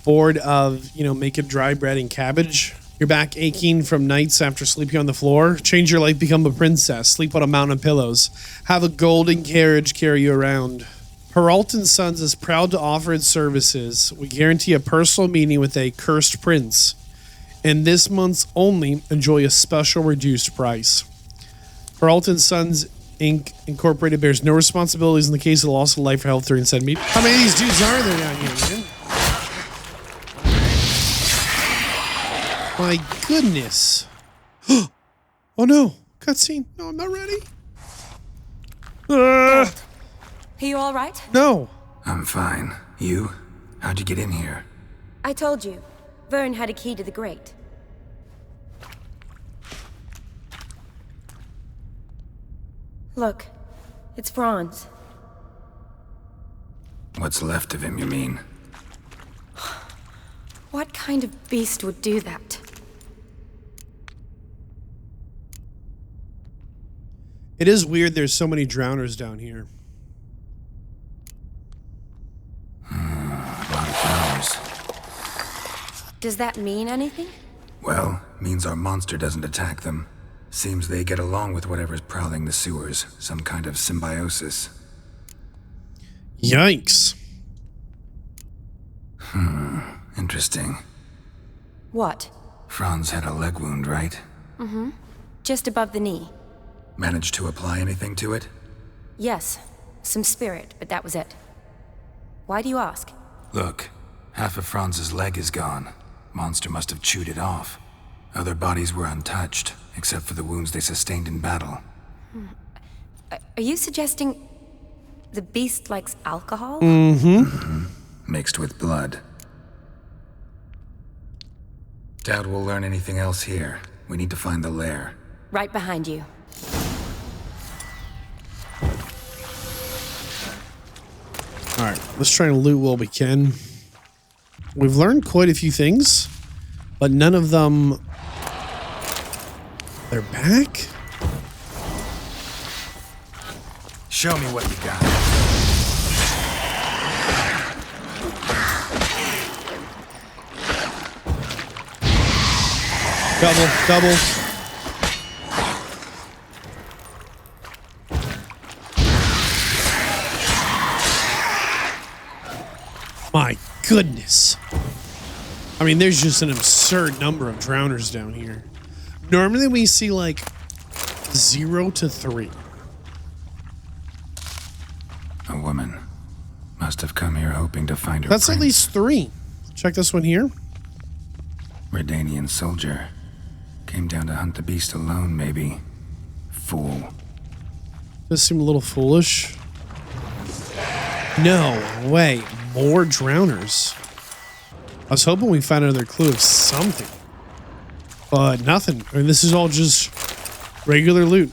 Bored of, making dry bread and cabbage? Your back aching from nights after sleeping on the floor? Change your life, become a princess. Sleep on a mountain of pillows. Have a golden carriage carry you around. Peralt & Sons is proud to offer its services. We guarantee a personal meeting with a cursed prince. And this month's only, enjoy a special reduced price. Peralt & Sons Inc. Incorporated bears no responsibilities in the case of loss of life or health during said meeting. How many of these dudes are there down here, man? My goodness. Oh no. Cutscene. No, I'm not ready. Are you all right? No. I'm fine. You? How'd you get in here? I told you. Vern had a key to the grate. Look. It's Franz. What's left of him, you mean? What kind of beast would do that? It is weird there's so many drowners down here. A lot of drowners. Does that mean anything? Well, means our monster doesn't attack them. Seems they get along with whatever's prowling the sewers. Some kind of symbiosis. Yikes. Interesting. What? Franz had a leg wound, right? Mm-hmm. Just above the knee. Managed to apply anything to it? Yes. Some spirit, but that was it. Why do you ask? Look, half of Franz's leg is gone. Monster must have chewed it off. Other bodies were untouched, except for the wounds they sustained in battle. Are you suggesting the beast likes alcohol? Mm-hmm. Mixed with blood. Doubt we'll learn anything else here. We need to find the lair. Right behind you. Alright, let's try and loot what we can. We've learned quite a few things, but none of them... They're back? Show me what you got. Double. My goodness. I mean, there's just an absurd number of drowners down here. Normally we see like 0 to 3. A woman. Must have come here hoping to find her That's prince. at least 3. Check this one here. Redanian soldier. Came down to hunt the beast alone, maybe. Fool. This seemed a little foolish. No way. More drowners. I was hoping we found another clue of something. But nothing. I mean, this is all just regular loot.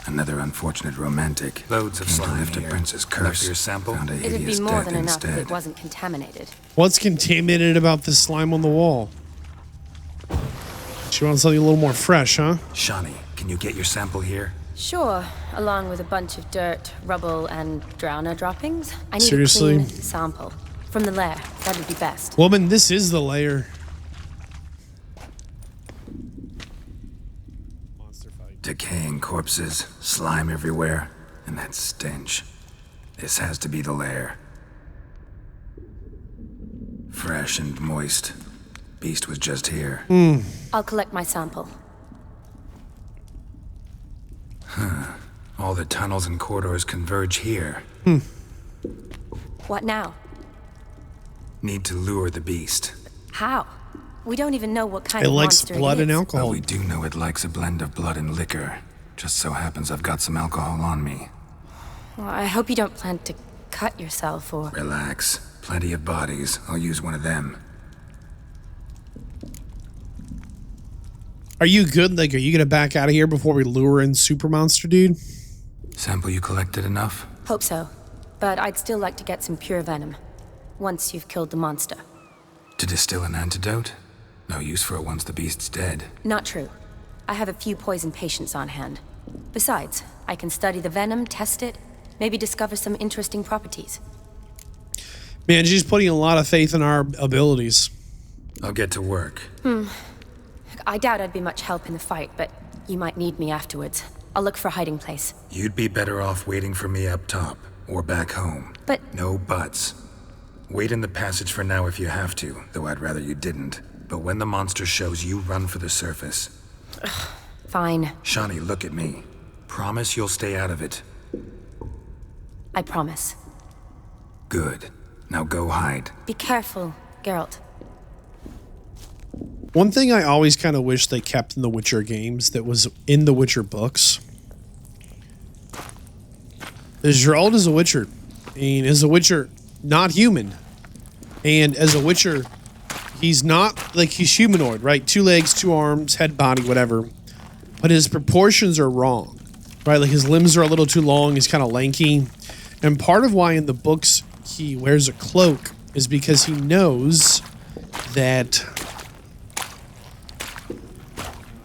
Another unfortunate romantic. Loads of slime lift a prince's curse. Your sample. Found a It'd hideous be more death than enough instead. if it wasn't contaminated. What's contaminated about this slime on the wall? She wants something a little more fresh, huh? Shawnee, can you get your sample here? Sure, along with a bunch of dirt, rubble, and drowner droppings. I need Seriously? a clean sample. From the lair, that would be best. Woman, this is the lair. Decaying corpses, slime everywhere, and that stench. This has to be the lair. Fresh and moist. Beast was just here. I'll collect my sample. All the tunnels and corridors converge here. What now? Need to lure the beast. How? We don't even know what kind It of likes monster blood it and is. alcohol. But we do know it likes a blend of blood and liquor. Just so happens I've got some alcohol on me. Well, I hope you don't plan to cut yourself or... Relax. Plenty of bodies. I'll use one of them. Are you good? Like, are you gonna back out of here before we lure in Super Monster, dude? Sample you collected enough? Hope so. But I'd still like to get some pure venom. Once you've killed the monster. To distill an antidote? No use for it once the beast's dead. Not true. I have a few poison patients on hand. Besides, I can study the venom, test it, maybe discover some interesting properties. Man, she's putting a lot of faith in our abilities. I'll get to work. I doubt I'd be much help in the fight, but you might need me afterwards. I'll look for a hiding place. You'd be better off waiting for me up top, or back home. But... No buts. Wait in the passage for now if you have to, though I'd rather you didn't. But when the monster shows, you run for the surface. Fine. Shani, look at me. Promise you'll stay out of it. I promise. Good. Now go hide. Be careful, Geralt. One thing I always kind of wish they kept in the Witcher games that was in the Witcher books is Geralt is a Witcher. And as a Witcher, not human. And as a Witcher, he's not, like, he's humanoid, right? 2 legs, 2 arms, head, body, whatever. But his proportions are wrong, right? Like, his limbs are a little too long. He's kind of lanky. And part of why in the books he wears a cloak is because he knows that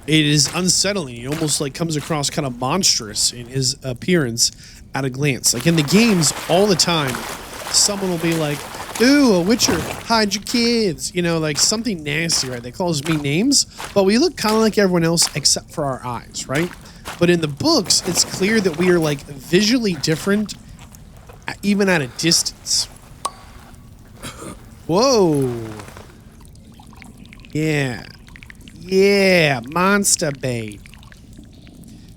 it is unsettling. He almost, like, comes across kind of monstrous in his appearance at a glance. Like, in the games, all the time, someone will be like, ooh, a Witcher, hide your kids. You know, like something nasty, right? They call us mean names, but we look kind of like everyone else except for our eyes, right? But in the books, it's clear that we are like visually different, even at a distance. Whoa. Yeah. Yeah, monster bait.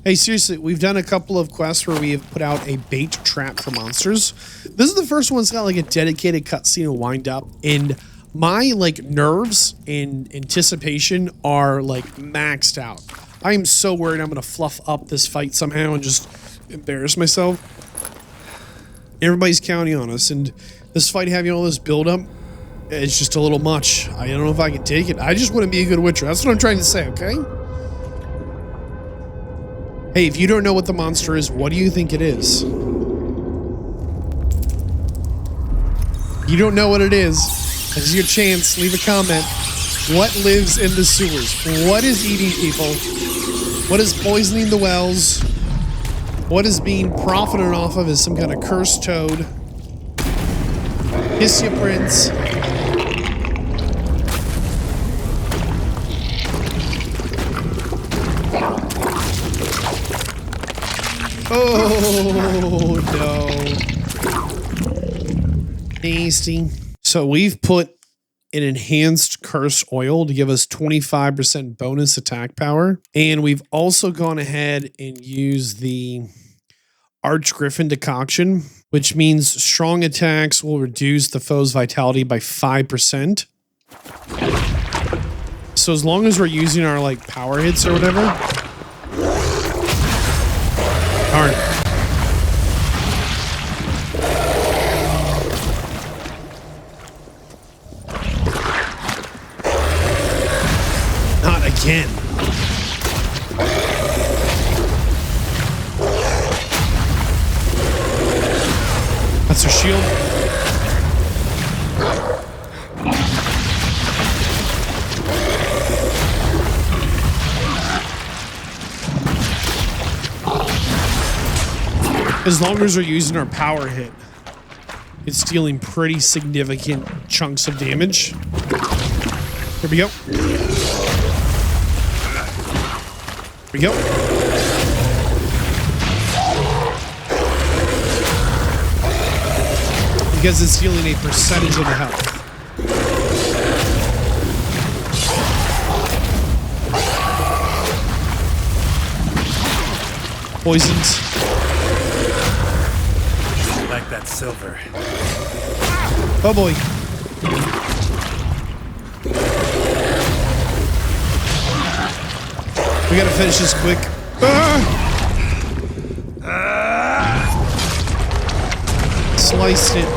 Hey, seriously, we've done a couple of quests where we have put out a bait trap for monsters. This is the first one that's got like a dedicated cutscene to wind up, and my like nerves and anticipation are like maxed out. I am so worried I'm gonna fluff up this fight somehow and just embarrass myself. Everybody's counting on us, and this fight having all this build up, it's just a little much. I don't know if I can take it. I just want to be a good Witcher. That's what I'm trying to say, okay? Hey, if you don't know what the monster is, what do you think it is? You don't know what it is. This is your chance. Leave a comment. What lives in the sewers? What is eating people? What is poisoning the wells? What is being profited off of as some kind of cursed toad? Kiss ya, Prince. Oh, no. Tasty. So we've put an enhanced curse oil to give us 25% bonus attack power. And we've also gone ahead and used the Archgriffin decoction, which means strong attacks will reduce the foe's vitality by 5%. So as long as we're using our like power hits or whatever. Darn. Not again. That's her shield. As long as we're using our power hit, it's dealing pretty significant chunks of damage. Here we go. Here we go. Because it's healing a percentage of the health. Poisoned. Like that silver. Oh boy. We gotta finish this quick. Sliced it.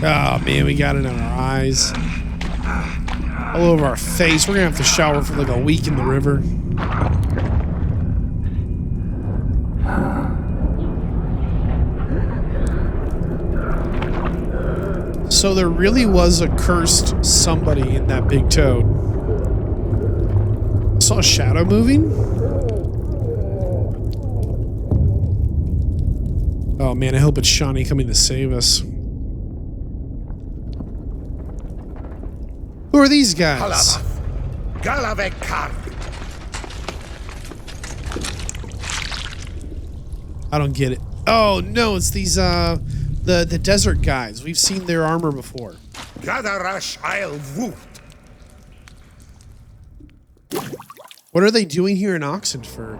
Oh man, we got it on our eyes. All over our face. We're gonna have to shower for like a week in the river. So there really was a cursed somebody in that big toad. I saw a shadow moving. Oh man, I hope it's Shawnee coming to save us. Who are these guys? I don't get it. Oh no, it's these the desert guys. We've seen their armor before. What are they doing here in Oxenford?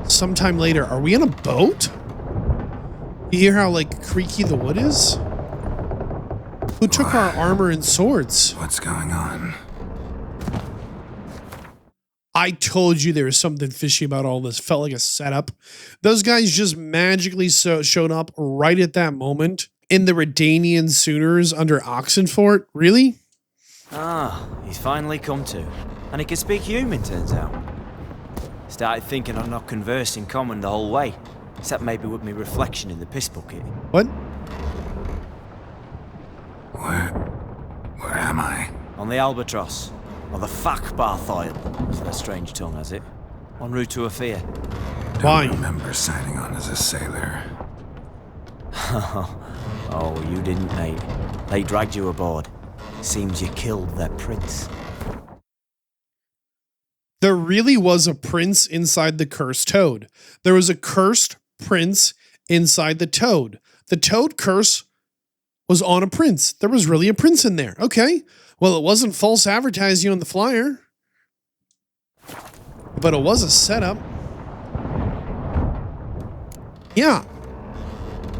Sometime later, are we on a boat? You hear how like creaky the wood is? Who took our armor and swords? What's going on? I told you there was something fishy about all this. Felt like a setup. Those guys just magically showed up right at that moment in the Redanian Sooners under Oxenford. Really? Ah, he's finally come to. And he can speak human, turns out. Started thinking I'm not conversing common the whole way. Except maybe with me reflection in the piss bucket. What? Where am I? On the Albatross. Or the Fakbarthoil, as their strange tongue has it. En route to Ophir. Don't remember signing on as a sailor. Oh, you didn't, mate. They dragged you aboard. Seems you killed their prince. There really was a prince inside the cursed toad. There was a cursed prince inside the toad. The toad curse was on a prince. There was really a prince in there. Okay. Well, it wasn't false advertising on the flyer. But it was a setup. Yeah.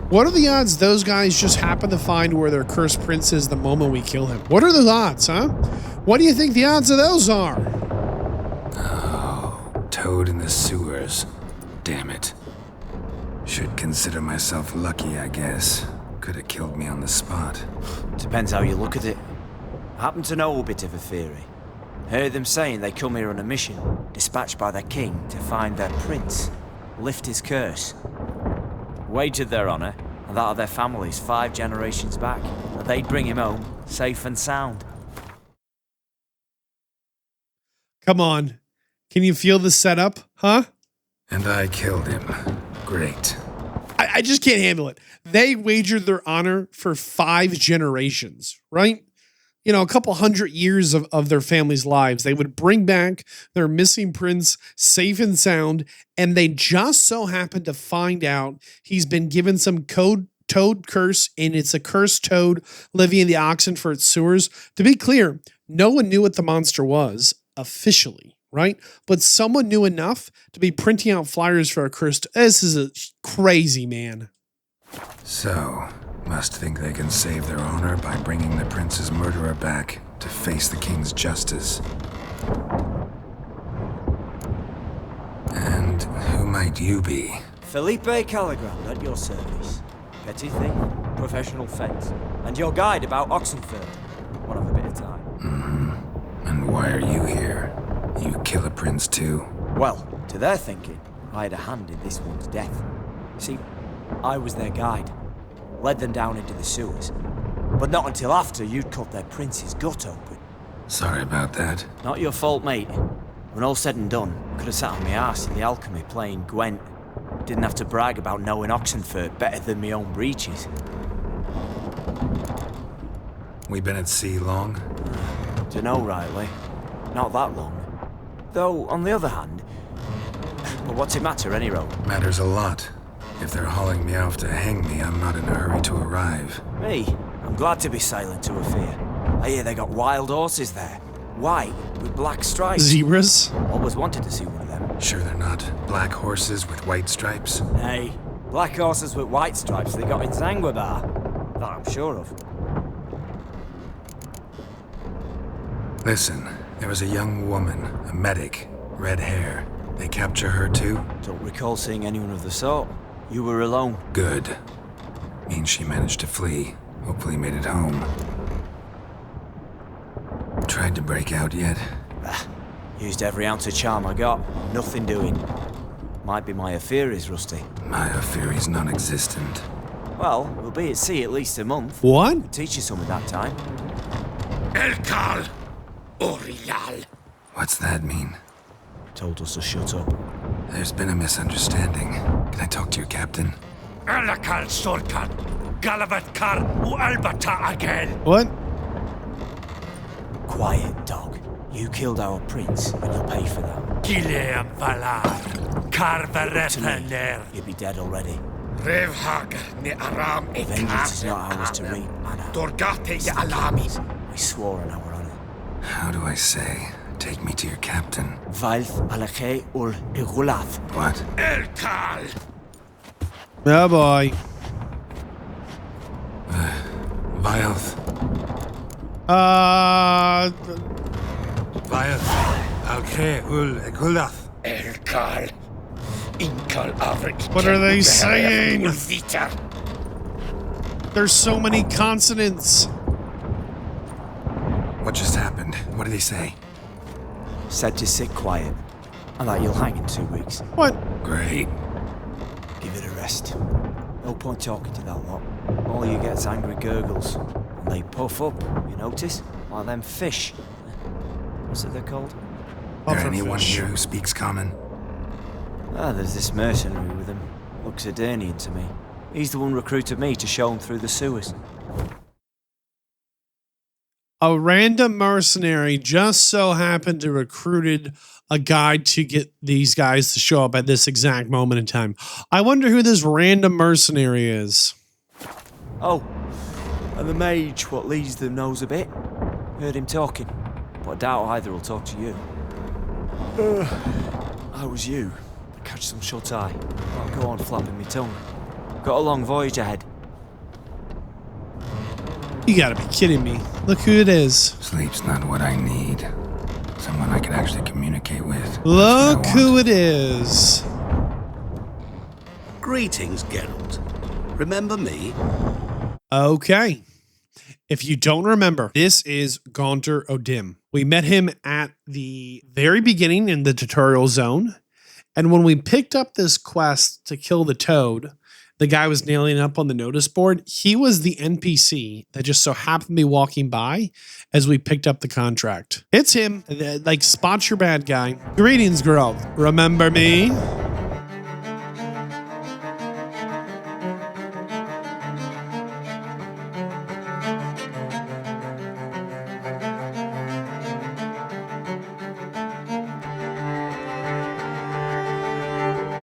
What are the odds those guys just happen to find where their cursed prince is the moment we kill him? What are the odds, huh? What do you think the odds of those are? Oh, toad in the sewers. Damn it. Should consider myself lucky, I guess. Could have killed me on the spot. Depends how you look at it. I happen to know a bit of a theory. Heard them saying they come here on a mission, dispatched by their king to find their prince, lift his curse. Wagered their honor, and that of their families 5 generations back, that they'd bring him home, safe and sound. Come on. Can you feel the setup, huh? And I killed him. Great. I just can't handle it. They wagered their honor for 5 generations, right? You know, a couple hundred years of their family's lives. They would bring back their missing prince safe and sound, and they just so happened to find out he's been given some toad curse, and it's a cursed toad living in the Oxenford sewers. To be clear, no one knew what the monster was officially, right? But someone knew enough to be printing out flyers for a cursed. This is a crazy, man. So, must think they can save their honor by bringing the prince's murderer back to face the king's justice. And who might you be? Felipe Caligrand at your service. Petty thing, professional fence, and your guide about Oxenford. One of a bit of time. Mm-hmm. And why are you here? You kill a prince too? Well, to their thinking, I had a hand in this one's death. See, I was their guide. Led them down into the sewers. But not until after you'd cut their prince's gut open. Sorry about that. Not your fault, mate. When all said and done, could have sat on my arse in the alchemy playing Gwent. Didn't have to brag about knowing Oxenford better than my own breeches. We been at sea long? Dunno rightly. Not that long. Though, on the other hand... Well, what's it matter, any road? Matters a lot. If they're hauling me off to hang me, I'm not in a hurry to arrive. Me? I'm glad to be sailing to Ophir. I hear they got wild horses there. White with black stripes. Zebras? Always wanted to see one of them. Sure they're not black horses with white stripes? Hey, black horses with white stripes they got in Zangwabar. That I'm sure of. Listen, there was a young woman, a medic, red hair. They capture her too? Don't recall seeing anyone of the sort. You were alone. Good. Means she managed to flee. Hopefully made it home. Tried to break out yet? Used every ounce of charm I got. Nothing doing. Might be my Apheri's rusty. My Apheri's non-existent. Well, we'll be at sea at least a month. What? We'll teach you some at that time. Elkal Orial. What's that mean? Told us to shut up. There's been a misunderstanding. Can I talk to your captain? Alakal Sorkan. Galavat Kar Ualbata again. What? Quiet, dog. You killed our prince, and you'll pay for that. Gileam Valar. Karvaretha Lair. You'd be dead already. Revhag ne Aram Vengeance is not ours to reap, Anna. Dorgate ye Alamis. We swore on our honor. How do I say? Take me to your captain. Vailth Alakhe ul Igulath. What? Elkal. Oh boy. Vailth. Vailth Alakhe ul Igulath. Elkal. Inkal Avrik. What are they saying? There's so many consonants. What just happened? What did he say? Said to sit quiet, and that you'll hang in 2 weeks. What? Great. Give it a rest. No point talking to that lot. All you get is angry gurgles. And they puff up, you notice? Like them fish. What's it they're called? Is there anyone here who speaks common? Ah, there's this mercenary with him. Looks Edirnian to me. He's the one recruited me to show him through the sewers. A random mercenary just so happened to recruited a guide to get these guys to show up at this exact moment in time. I wonder who this random mercenary is. Oh, and the mage what leads them knows a bit. Heard him talking, but I doubt either will talk to you. I was you. Catch some shut eye. I'll go on flapping my tongue. Got a long voyage ahead. You gotta be kidding me. Look who it is. Sleep's not what I need. Someone I can actually communicate with. Look who it is. Greetings, Geralt. Remember me? Okay. If you don't remember, this is Gaunter O'Dim. We met him at the very beginning in the tutorial zone. And when we picked up this quest to kill the toad, the guy was nailing it up on the notice board. He was the NPC that just so happened to be walking by as we picked up the contract. It's him. Like, spot your bad guy. Greetings, girl. Remember me?